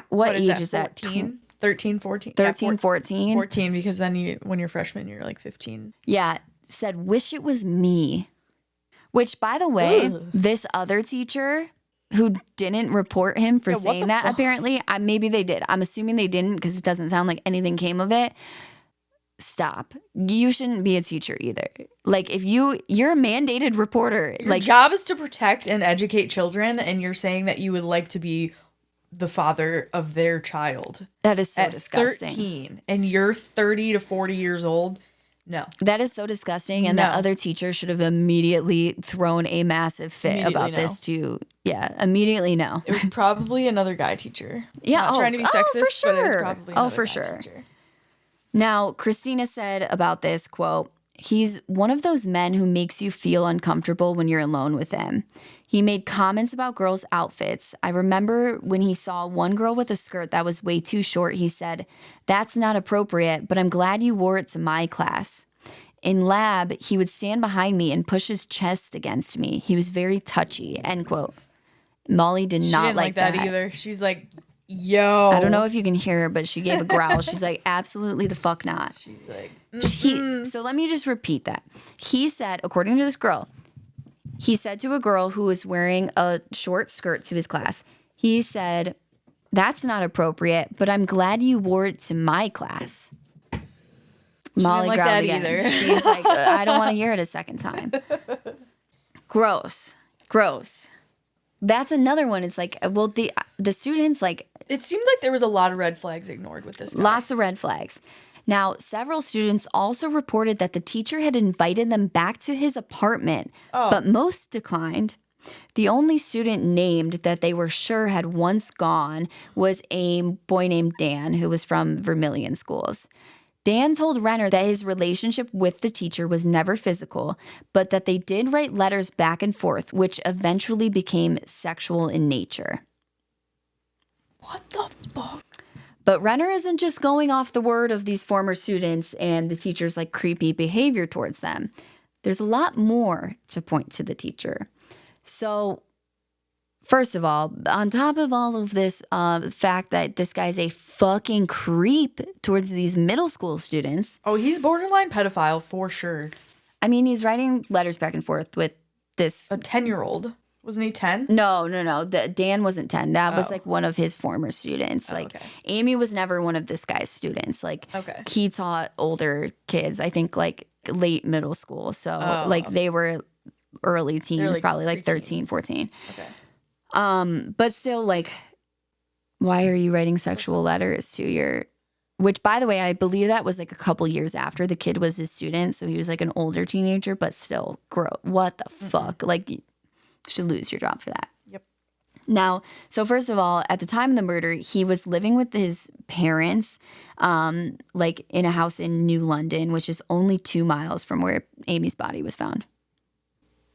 What age is that? 14? 13, 14. 13, yeah, 14. 14, because then when you're freshman, you're like 15. Yeah, said, wish it was me. Which, by the way, this other teacher who didn't report him for saying that, apparently, maybe they did. I'm assuming they didn't because it doesn't sound like anything came of it. Stop. You shouldn't be a teacher either. Like, if you're a mandated reporter. Your job is to protect and educate children, and you're saying that you would like to be the father of their child. That is so at disgusting. 13, and you're 30 to 40 years old. No. That is so disgusting, and that other teacher should have immediately thrown a massive fit about this to, immediately no. It was probably another guy teacher. Yeah. Not trying to be sexist, for sure. but it was probably another guy teacher. Now, Christina said about this, quote, he's one of those men who makes you feel uncomfortable when you're alone with him. He made comments about girls' outfits. I remember when he saw one girl with a skirt that was way too short, he said, that's not appropriate, but I'm glad you wore it to my class. In lab, he would stand behind me and push his chest against me. He was very touchy, end quote. Molly did not like that either. She's like, yo. I don't know if you can hear her, but she gave a growl. She's like, absolutely the fuck not. She's like, So let me just repeat that. He said, according to this girl, he said to a girl who was wearing a short skirt to his class, he said, that's not appropriate, but I'm glad you wore it to my class. Molly growled again. Either. She's like, I don't want to hear it a second time. Gross. That's another one. It's like, well, the students, like... It seemed like there was a lot of red flags ignored with this guy. Lots of red flags. Now, several students also reported that the teacher had invited them back to his apartment, but most declined. The only student named that they were sure had once gone was a boy named Dan, who was from Vermilion Schools. Dan told Renner that his relationship with the teacher was never physical, but that they did write letters back and forth, which eventually became sexual in nature. What the fuck? But Renner isn't just going off the word of these former students and the teacher's like creepy behavior towards them. There's a lot more to point to the teacher. So, first of all, on top of all of this fact that this guy's a fucking creep towards these middle school students. Oh, he's borderline pedophile for sure. I mean, he's writing letters back and forth with this... A 10-year-old. Wasn't he 10? No. Dan wasn't 10. That was like one of his former students. Amy was never one of this guy's students. Like, he taught older kids, I think like late middle school. So they were early teens, probably like 13, 14. Okay. But still, like, why are you writing sexual letters to your which, by the way, I believe that was like a couple years after the kid was his student. So he was like an older teenager, but still, what the fuck? Like, you should lose your job for that. Yep. Now, so first of all, at the time of the murder, he was living with his parents, like in a house in New London, which is only 2 miles from where Amy's body was found.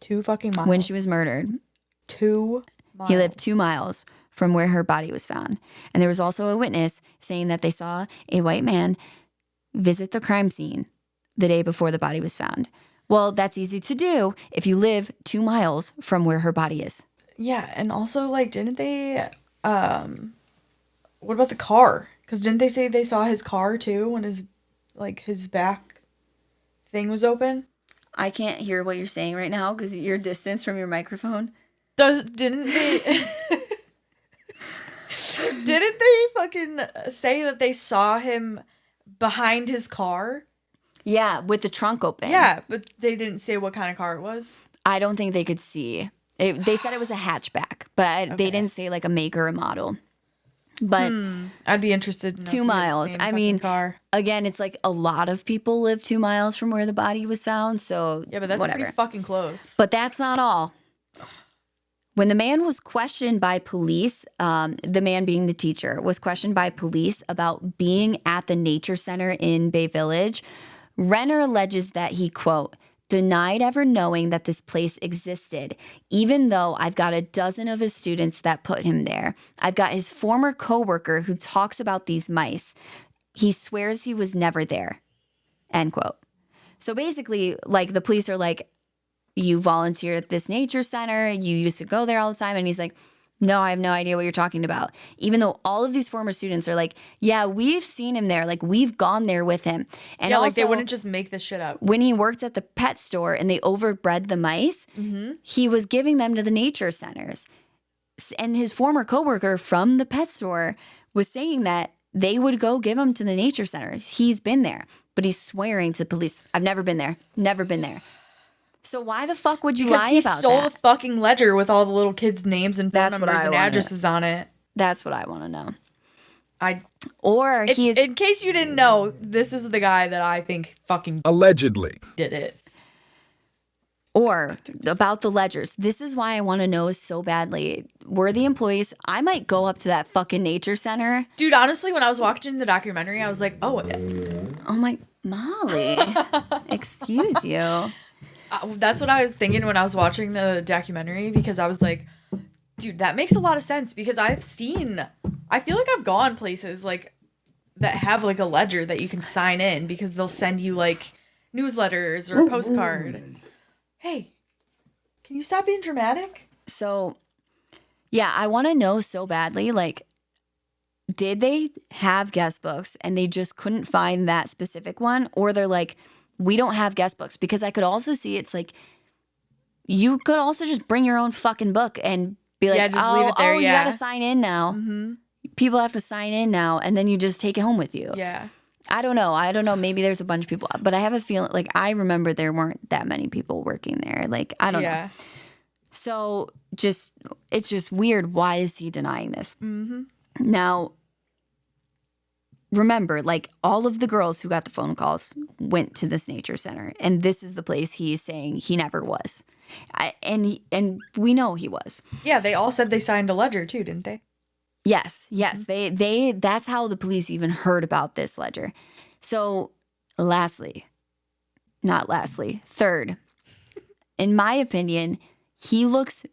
2 fucking miles. When she was murdered. 2 miles. He lived 2 miles from where her body was found. And there was also a witness saying that they saw a white man visit the crime scene the day before the body was found. Well, that's easy to do if you live 2 miles from where her body is. Yeah, and also, like, didn't they, what about the car? Because didn't they say they saw his car, too, when his back thing was open? I can't hear what you're saying right now because you're distance from your microphone. Didn't they... Didn't they fucking say that they saw him behind his car? Yeah, with the trunk open. Yeah, but they didn't say what kind of car it was. I don't think they could see. They said it was a hatchback, but they didn't say like a make or a model. But I'd be interested in 2 miles. I mean, car. Again, it's like a lot of people live 2 miles from where the body was found. So yeah, but that's whatever. pretty fucking close. But that's not all. When the man was questioned by police, the man being the teacher, was questioned by police about being at the nature center in Bay Village, Renner alleges that he, quote, denied ever knowing that this place existed, even though I've got a dozen of his students that put him there. I've got his former coworker who talks about these mice. He swears he was never there, end quote. So basically, like, the police are like, you volunteered at this nature center, you used to go there all the time. And he's like, no, I have no idea what you're talking about. Even though all of these former students are like, yeah, we've seen him there. Like, we've gone there with him. And yeah, also, like, they wouldn't just make this shit up. When he worked at the pet store and they overbred the mice, he was giving them to the nature centers. And his former coworker from the pet store was saying that they would go give him to the nature center. He's been there, but he's swearing to police, I've never been there, never been there. So why the fuck would you lie about that? Because he stole a fucking ledger with all the little kids' names and phone numbers and addresses on it. That's what I want to know. He's... In case you didn't know, this is the guy that I think fucking... allegedly did it. Or about the ledgers. This is why I want to know so badly. Were the employees... I might go up to that fucking nature center. Dude, honestly, when I was watching the documentary, I was like, oh my... Molly. Excuse you. That's what I was thinking when I was watching the documentary, because I was like, dude, that makes a lot of sense, because I feel like I've gone places like that have like a ledger that you can sign in, because they'll send you like newsletters or a postcard. Hey, can you stop being dramatic? So, yeah, I want to know so badly, like, did they have guest books and they just couldn't find that specific one? Or they're like, we don't have guest books? Because I could also see it's like, you could also just bring your own fucking book and be like, just leave it there, you got to sign in now. People have to sign in now, and then you just take it home with you. Yeah. I don't know. Maybe there's a bunch of people, but I have a feeling, like, I remember there weren't that many people working there. Like, I don't know. So it's just weird. Why is he denying this? Now, remember, like, all of the girls who got the phone calls went to this nature center, and this is the place he's saying he never was. And we know he was. Yeah, they all said they signed a ledger too, didn't they? Yes. They that's how the police even heard about this ledger. So, third, in my opinion, he looks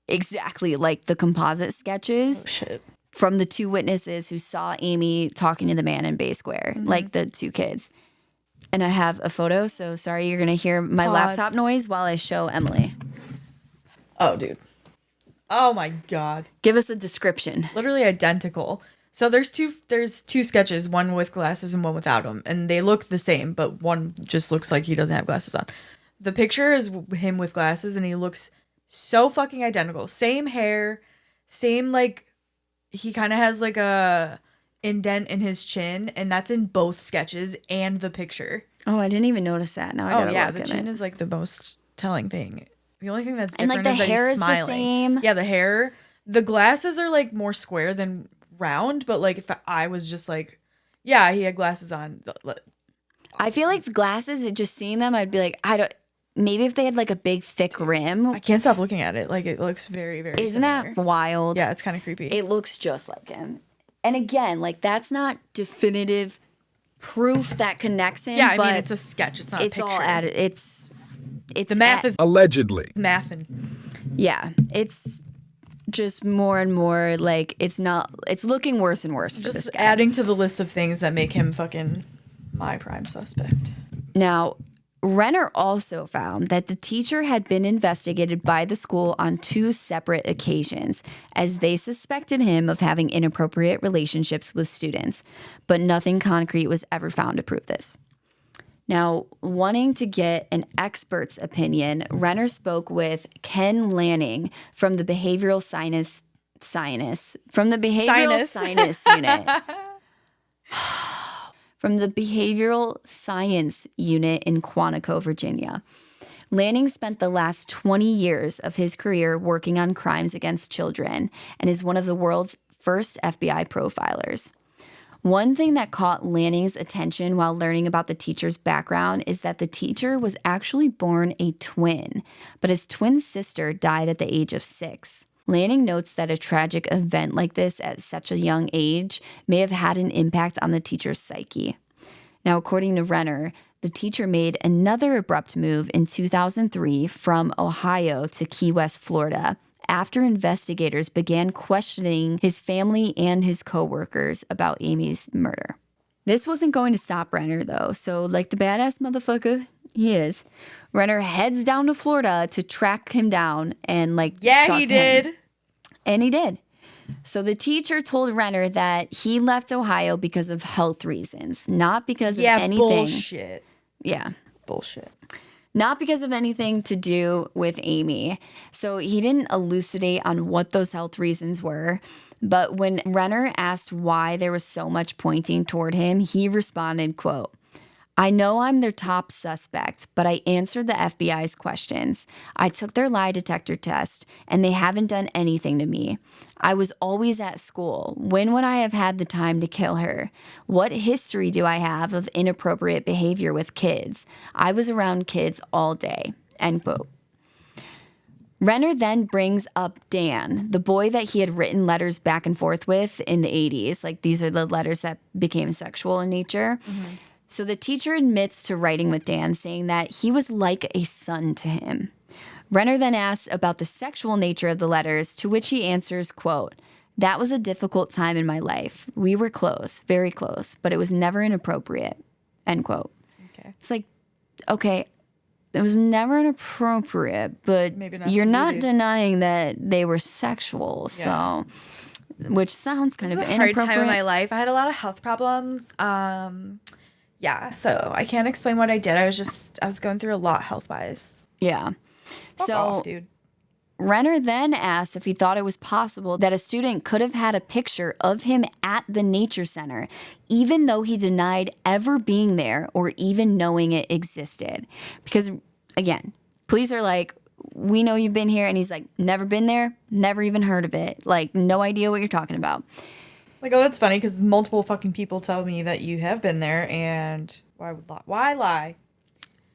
exactly like the composite sketches. Oh, shit. From the two witnesses who saw Amy talking to the man in Bay Square, like the two kids. And I have a photo, so sorry you're going to hear my laptop noise while I show Emily. Oh, dude. Oh, my God. Give us a description. Literally identical. So there's two sketches, one with glasses and one without them. And they look the same, but one just looks like he doesn't have glasses on. The picture is him with glasses, and he looks so fucking identical. Same hair, same, like... He kind of has like a indent in his chin, and that's in both sketches and the picture. Oh, I didn't even notice that. Now I gotta look the at chin it. is like the most telling thing. The only thing that's and different like the is that hair he's is smiling. the same. Yeah, the hair. The glasses are like more square than round, but like if I was just like Yeah, he had glasses on. I feel like the glasses, just seeing them, I'd be like, I don't. Maybe if they had like a big thick rim. I can't stop looking at it. Like, it looks very, very Isn't similar. that wild? Yeah, it's kind of creepy. It looks just like him. And again, like that's not definitive proof that connects him. Yeah, I but mean, it's a sketch. It's not a picture. It's all added. It's the math is allegedly mathing. Yeah, it's just more and more like it's looking worse and worse for this Just guy. adding to the list of things that make him fucking my prime suspect. Now, Renner also found that the teacher had been investigated by the school on 2 separate occasions, as they suspected him of having inappropriate relationships with students, but nothing concrete was ever found to prove this. Now, wanting to get an expert's opinion, Renner spoke with Ken Lanning from the Behavioral Sinus Unit. From the Behavioral Science Unit in Quantico, Virginia. Lanning spent the last 20 years of his career working on crimes against children and is one of the world's first FBI profilers. One thing that caught Lanning's attention while learning about the teacher's background is that the teacher was actually born a twin, but his twin sister died at the age of 6. Lanning notes that a tragic event like this at such a young age may have had an impact on the teacher's psyche. Now, according to Renner, the teacher made another abrupt move in 2003 from Ohio to Key West, Florida, after investigators began questioning his family and his coworkers about Amy's murder. This wasn't going to stop Renner, though, so like the badass motherfucker he is, Renner heads down to Florida to track him down and Yeah, he did. And he did. So the teacher told Renner that he left Ohio because of health reasons, not because of anything. Bullshit. Yeah. Bullshit. Not because of anything to do with Amy. So he didn't elucidate on what those health reasons were. But when Renner asked why there was so much pointing toward him, he responded, quote, "I know I'm their top suspect, but I answered the FBI's questions. I took their lie detector test, and they haven't done anything to me. I was always at school. When would I have had the time to kill her? What history do I have of inappropriate behavior with kids? I was around kids all day." End quote. Renner then brings up Dan, the boy that he had written letters back and forth with in the 80s. Like, these are the letters that became sexual in nature. Mm-hmm. So the teacher admits to writing with Dan, saying that he was like a son to him. Renner then asks about the sexual nature of the letters, to which he answers, quote, "That was a difficult time in my life. We were close, very close, but it was never inappropriate." End quote. Okay. It's like, okay, it was never inappropriate, but you're not denying that they were sexual. Yeah. So, which sounds kind of inappropriate. Hard time in my life. I had a lot of health problems. Yeah, so I can't explain what I did. I was going through a lot health-wise. Yeah. Fuck off, dude. Renner then asked if he thought it was possible that a student could have had a picture of him at the nature center, even though he denied ever being there or even knowing it existed. Because, again, police are like, "We know you've been here." And he's like, "Never been there, never even heard of it. Like, no idea what you're talking about." Like, oh, that's funny because multiple fucking people tell me that you have been there, and why lie?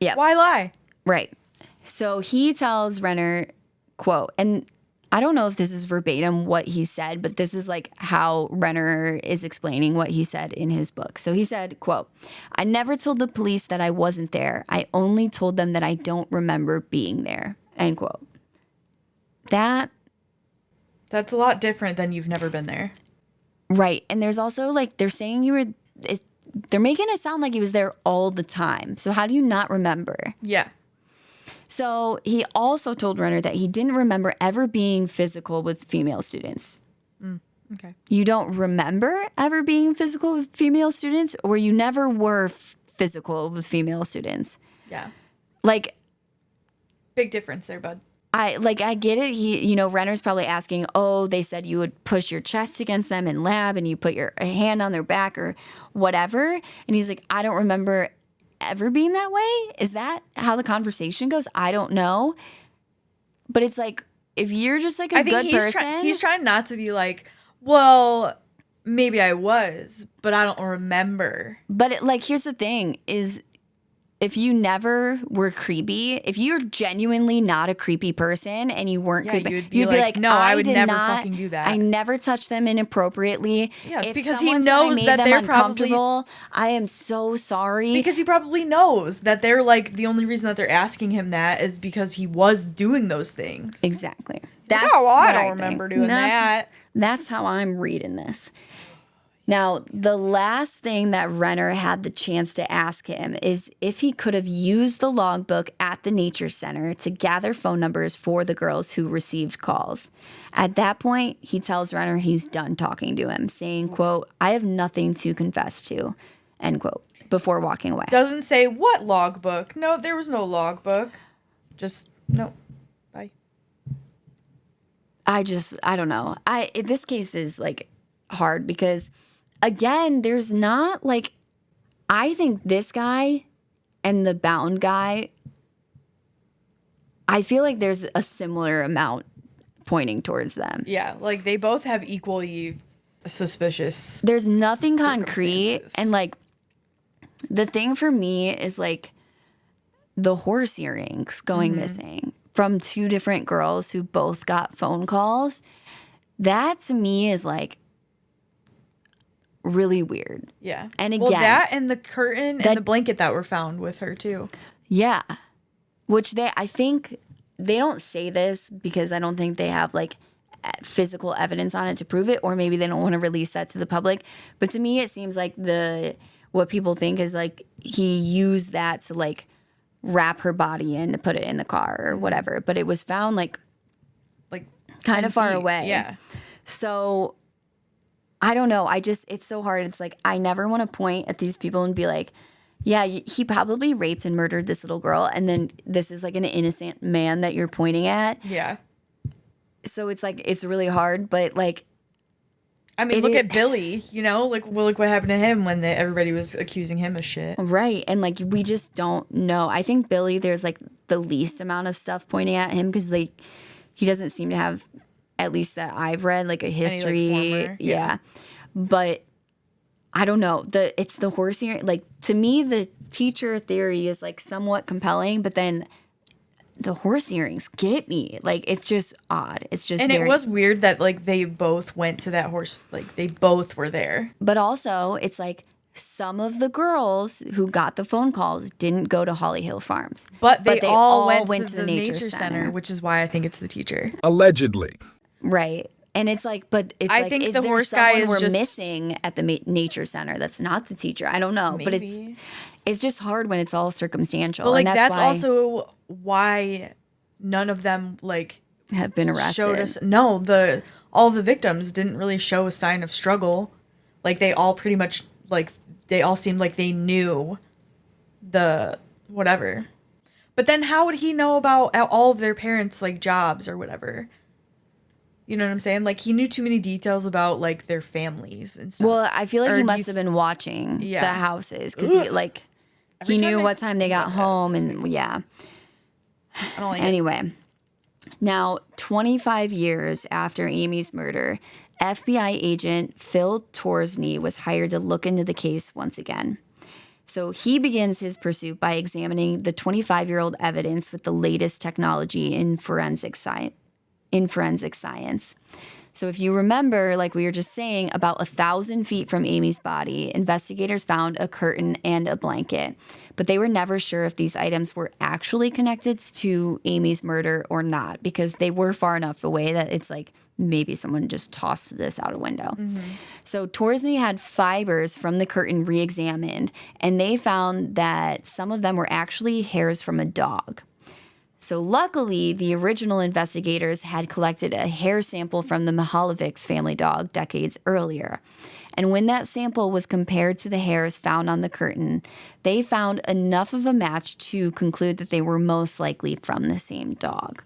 Yeah. Why lie? Right. So he tells Renner, quote, and I don't know if this is verbatim what he said, but this is like how Renner is explaining what he said in his book. So he said, quote, "I never told the police that I wasn't there. I only told them that I don't remember being there." End quote. That's a lot different than you've never been there. Right. And there's also like, they're saying they're making it sound like he was there all the time. So how do you not remember? Yeah. So he also told Renner that he didn't remember ever being physical with female students. Okay. You don't remember ever being physical with female students, or you never were physical with female students? Yeah. Like, big difference there, bud. I get it. Renner's probably asking, oh, they said you would push your chest against them in lab and you put your hand on their back or whatever. And he's like, I don't remember ever being that way. Is that how the conversation goes? I don't know. But it's like, if you're just like a good person. He's trying not to be like, well, Maybe I was, but I don't remember. But here's the thing is, if you never were creepy, if you're genuinely not a creepy person and you weren't creepy, you'd be like, no, I would never fucking do that. I never touched them inappropriately. Yeah, it's if because he knows that they're probably. I am so sorry. Because he probably knows that they're like, the only reason that they're asking him that is because he was doing those things. Exactly. That's I don't remember doing that. That's how I'm reading this. Now, the last thing that Renner had the chance to ask him is if he could have used the logbook at the nature center to gather phone numbers for the girls who received calls. At that point, he tells Renner he's done talking to him, saying, quote, "I have nothing to confess to," end quote, before walking away. Doesn't say what logbook. No, there was no logbook. Just, no. Bye. I don't know. This case is hard because, again, there's not I think this guy and the bound guy, I feel like there's a similar amount pointing towards them. Yeah, they both have equally suspicious. There's nothing concrete. And the thing for me is the horse earrings going missing from two different girls who both got phone calls. That to me is really weird. Yeah. And again, that and the curtain and the blanket that were found with her too. Yeah. Which I think they don't say this because I don't think they have physical evidence on it to prove it, or maybe they don't want to release that to the public. But to me, it seems like what people think is he used that to wrap her body in to put it in the car or whatever. But it was found kind of far away. Yeah. So I don't know. It's so hard. It's I never want to point at these people and be yeah, he probably raped and murdered this little girl. And then this is an innocent man that you're pointing at. Yeah. So it's it's really hard. But I mean, look at Billy, look what happened to him when everybody was accusing him of shit. Right. And we just don't know. I think Billy, there's the least amount of stuff pointing at him because he doesn't seem to have, at least that I've read, a history. Former, yeah. But I don't know. It's the horse ear. To me, the teacher theory is somewhat compelling, but then the horse earrings get me. It's just odd. It's just it was weird that they both went to that horse. They both were there. But also, it's some of the girls who got the phone calls didn't go to Holly Hill Farms, but they all went to the nature center, which is why I think it's the teacher. Allegedly. Right. And it's but it's I think is the there horse guy is we're just missing at the nature center that's not the teacher? I don't know. Maybe. But it's just hard when it's all circumstantial. But and that's also why none of them have been arrested. Showed us all the victims didn't really show a sign of struggle. They all pretty much they all seemed like they knew the whatever. But then how would he know about all of their parents jobs or whatever? You know what I'm saying? He knew too many details about their families and stuff. Well, I feel he must have been watching the houses because he knew what time they got home and yeah. I don't anyway, now 25 years after Amy's murder, FBI agent Phil Torsney was hired to look into the case once again. So he begins his pursuit by examining the 25-year-old evidence with the latest technology in forensic science. So if you remember, we were just saying, about 1,000 feet from Amy's body, investigators found a curtain and a blanket. But they were never sure if these items were actually connected to Amy's murder or not, because they were far enough away that it's maybe someone just tossed this out a window. Mm-hmm. So Torsney had fibers from the curtain re-examined, and they found that some of them were actually hairs from a dog. So luckily, the original investigators had collected a hair sample from the Mihaljevic's family dog decades earlier. And when that sample was compared to the hairs found on the curtain, they found enough of a match to conclude that they were most likely from the same dog.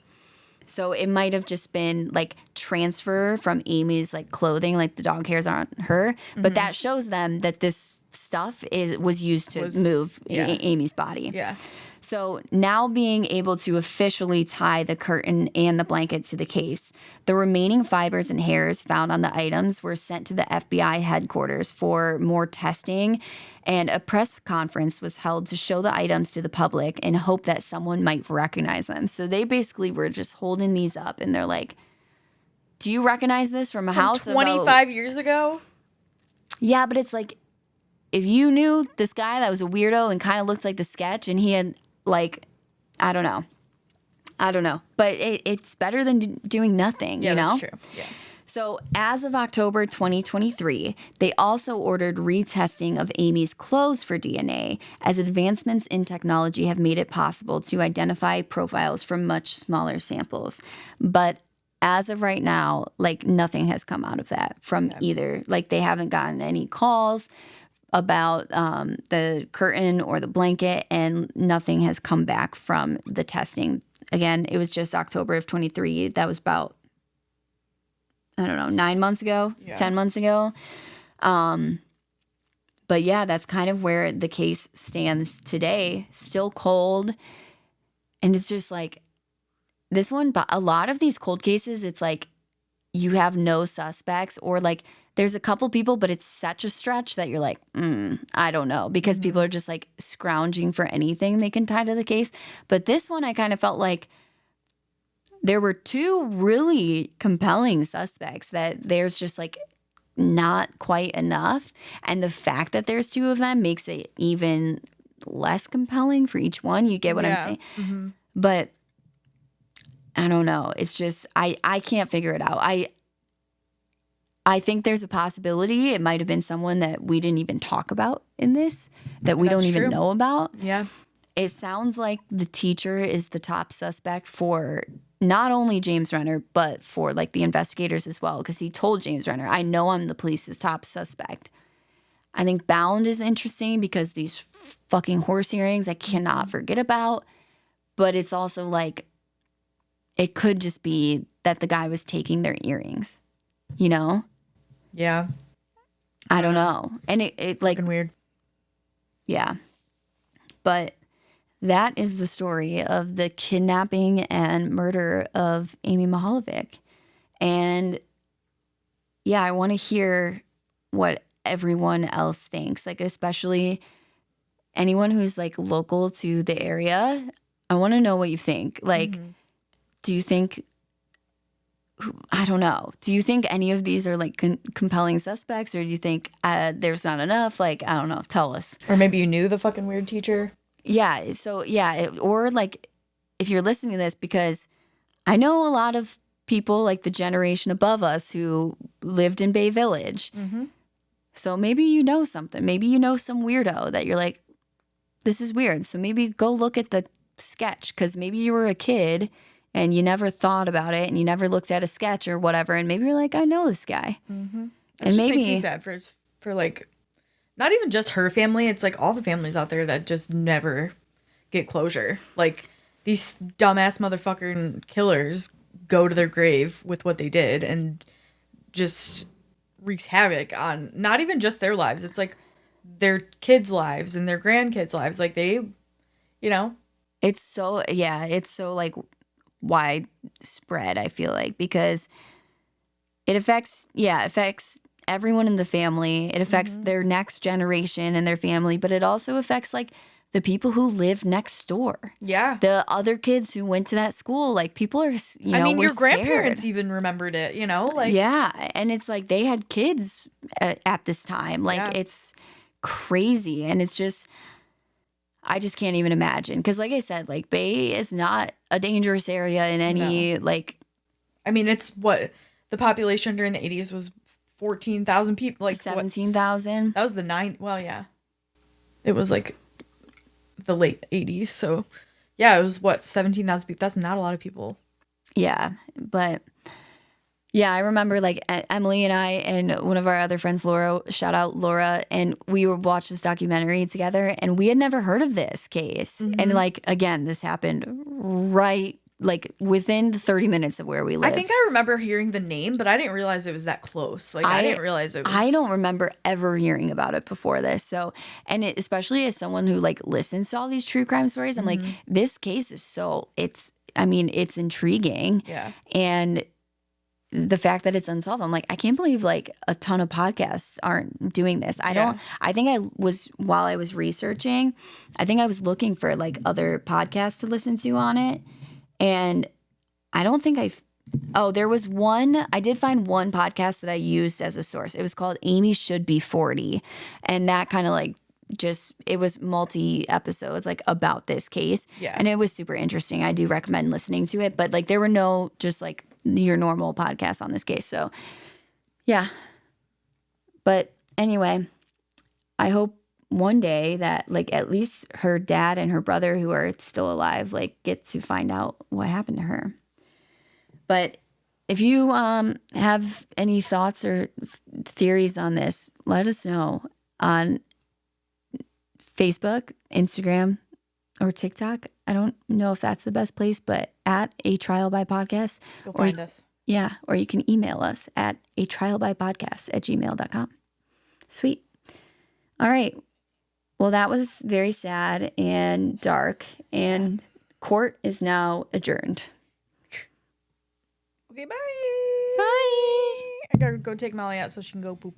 So it might have just been transfer from Amy's clothing, the dog hairs on her, but that shows them that this stuff was used to move Amy's body. Yeah. So now being able to officially tie the curtain and the blanket to the case, the remaining fibers and hairs found on the items were sent to the FBI headquarters for more testing, and a press conference was held to show the items to the public in hope that someone might recognize them. So they basically were just holding these up, and they're like, do you recognize this from a house 25 years ago? Yeah, but it's like, if you knew this guy that was a weirdo and kind of looked like the sketch, and he had, like, I don't know. But it's better than doing nothing, you know? That's true. Yeah. So as of October 2023, they also ordered retesting of Amy's clothes for DNA, as advancements in technology have made it possible to identify profiles from much smaller samples. But as of right now, like, nothing has come out of that from either. Like, they haven't gotten any calls about the curtain or the blanket, and nothing has come back from the testing. Again, it was just October of 23. That was about, I don't know, 9 months ago, 10 months ago. But yeah, that's kind of where the case stands today. Still cold. And it's just like, this one, but a lot of these cold cases, it's like you have no suspects, or like there's a couple people, but it's such a stretch that you're like, I don't know, because people are just like scrounging for anything they can tie to the case. But this one, I kind of felt like there were two really compelling suspects that there's just like not quite enough. And the fact that there's two of them makes it even less compelling for each one. You get what I'm saying? Mm-hmm. But I don't know. It's just, I can't figure it out. I think there's a possibility it might have been someone that we didn't even talk about in this, that we don't even know about. Yeah. It sounds like the teacher is the top suspect for not only James Renner, but for like the investigators as well, because he told James Renner, I know I'm the police's top suspect. I think Bound is interesting because these fucking horse earrings I cannot forget about, but it's also like, it could just be that the guy was taking their earrings, you know? Yeah. I don't know. And it's like weird. Yeah. But that is the story of the kidnapping and murder of Amy Mihaljevic. And yeah, I want to hear what everyone else thinks, like especially anyone who's like local to the area. I want to know what you think. Like, do you think, I don't know, do you think any of these are like compelling suspects, or do you think there's not enough? Like, I don't know. Tell us. Or maybe you knew the fucking weird teacher. Yeah. So yeah. Or like, if you're listening to this, because I know a lot of people like the generation above us who lived in Bay Village. Mm-hmm. So maybe you know something. Maybe you know some weirdo that you're like, this is weird. So maybe go look at the sketch, because maybe you were a kid and you never thought about it and you never looked at a sketch or whatever. And maybe you're like, I know this guy. Mm-hmm. And maybe makes me sad for like, not even just her family. It's like all the families out there that just never get closure. Like, these dumbass motherfucking killers go to their grave with what they did and just wreaks havoc on not even just their lives. It's like their kids' lives and their grandkids' lives. Like, they, you know. It's so, yeah, it's so like widespread, I feel like, because it affects everyone in the family. It affects their next generation and their family, but it also affects like the people who live next door. Yeah. The other kids who went to that school, like people are, I mean, your grandparents even remembered it, you know? Like, yeah. And it's like they had kids at this time. Like, it's crazy. And it's just, I just can't even imagine. Because like I said, like Bay is not a dangerous area in any, like. I mean, it's what the population during the 80s was 14,000 people. Like 17,000. That was the well, yeah. It was like the late 80s. So yeah, it was what, 17,000 people. That's not a lot of people. Yeah. But yeah, I remember like Emily and I and one of our other friends, Laura, shout out Laura, and we would watch this documentary together, and we had never heard of this case. And like, again, this happened right like within the 30 minutes of where we live. I think I remember hearing the name, but I didn't realize it was that close. Like I didn't realize it was. I don't remember ever hearing about it before this. So, and especially as someone who like listens to all these true crime stories, I'm like, this case is it's intriguing. Yeah. And the fact that it's unsolved, I'm like, I can't believe like a ton of podcasts aren't doing this. While I was researching, I think I was looking for like other podcasts to listen to on it. And I don't think there was one, I did find one podcast that I used as a source. It was called Amy Should Be 40. And that kind of like it was multi episodes like about this case. Yeah. And it was super interesting. I do recommend listening to it, but like there were no just like your normal podcasts on this case. So yeah. But anyway, I hope one day that like at least her dad and her brother who are still alive like get to find out what happened to her. But if you have any thoughts or theories on this, let us know on Facebook, Instagram, or TikTok. I don't know if that's the best place, but at A Trial by Podcast. Go find us. Yeah, or you can email us at atrialbypodcast@gmail.com. Sweet. All right. Well, that was very sad and dark, and court is now adjourned. Okay, bye. Bye. I gotta go take Molly out so she can go poop.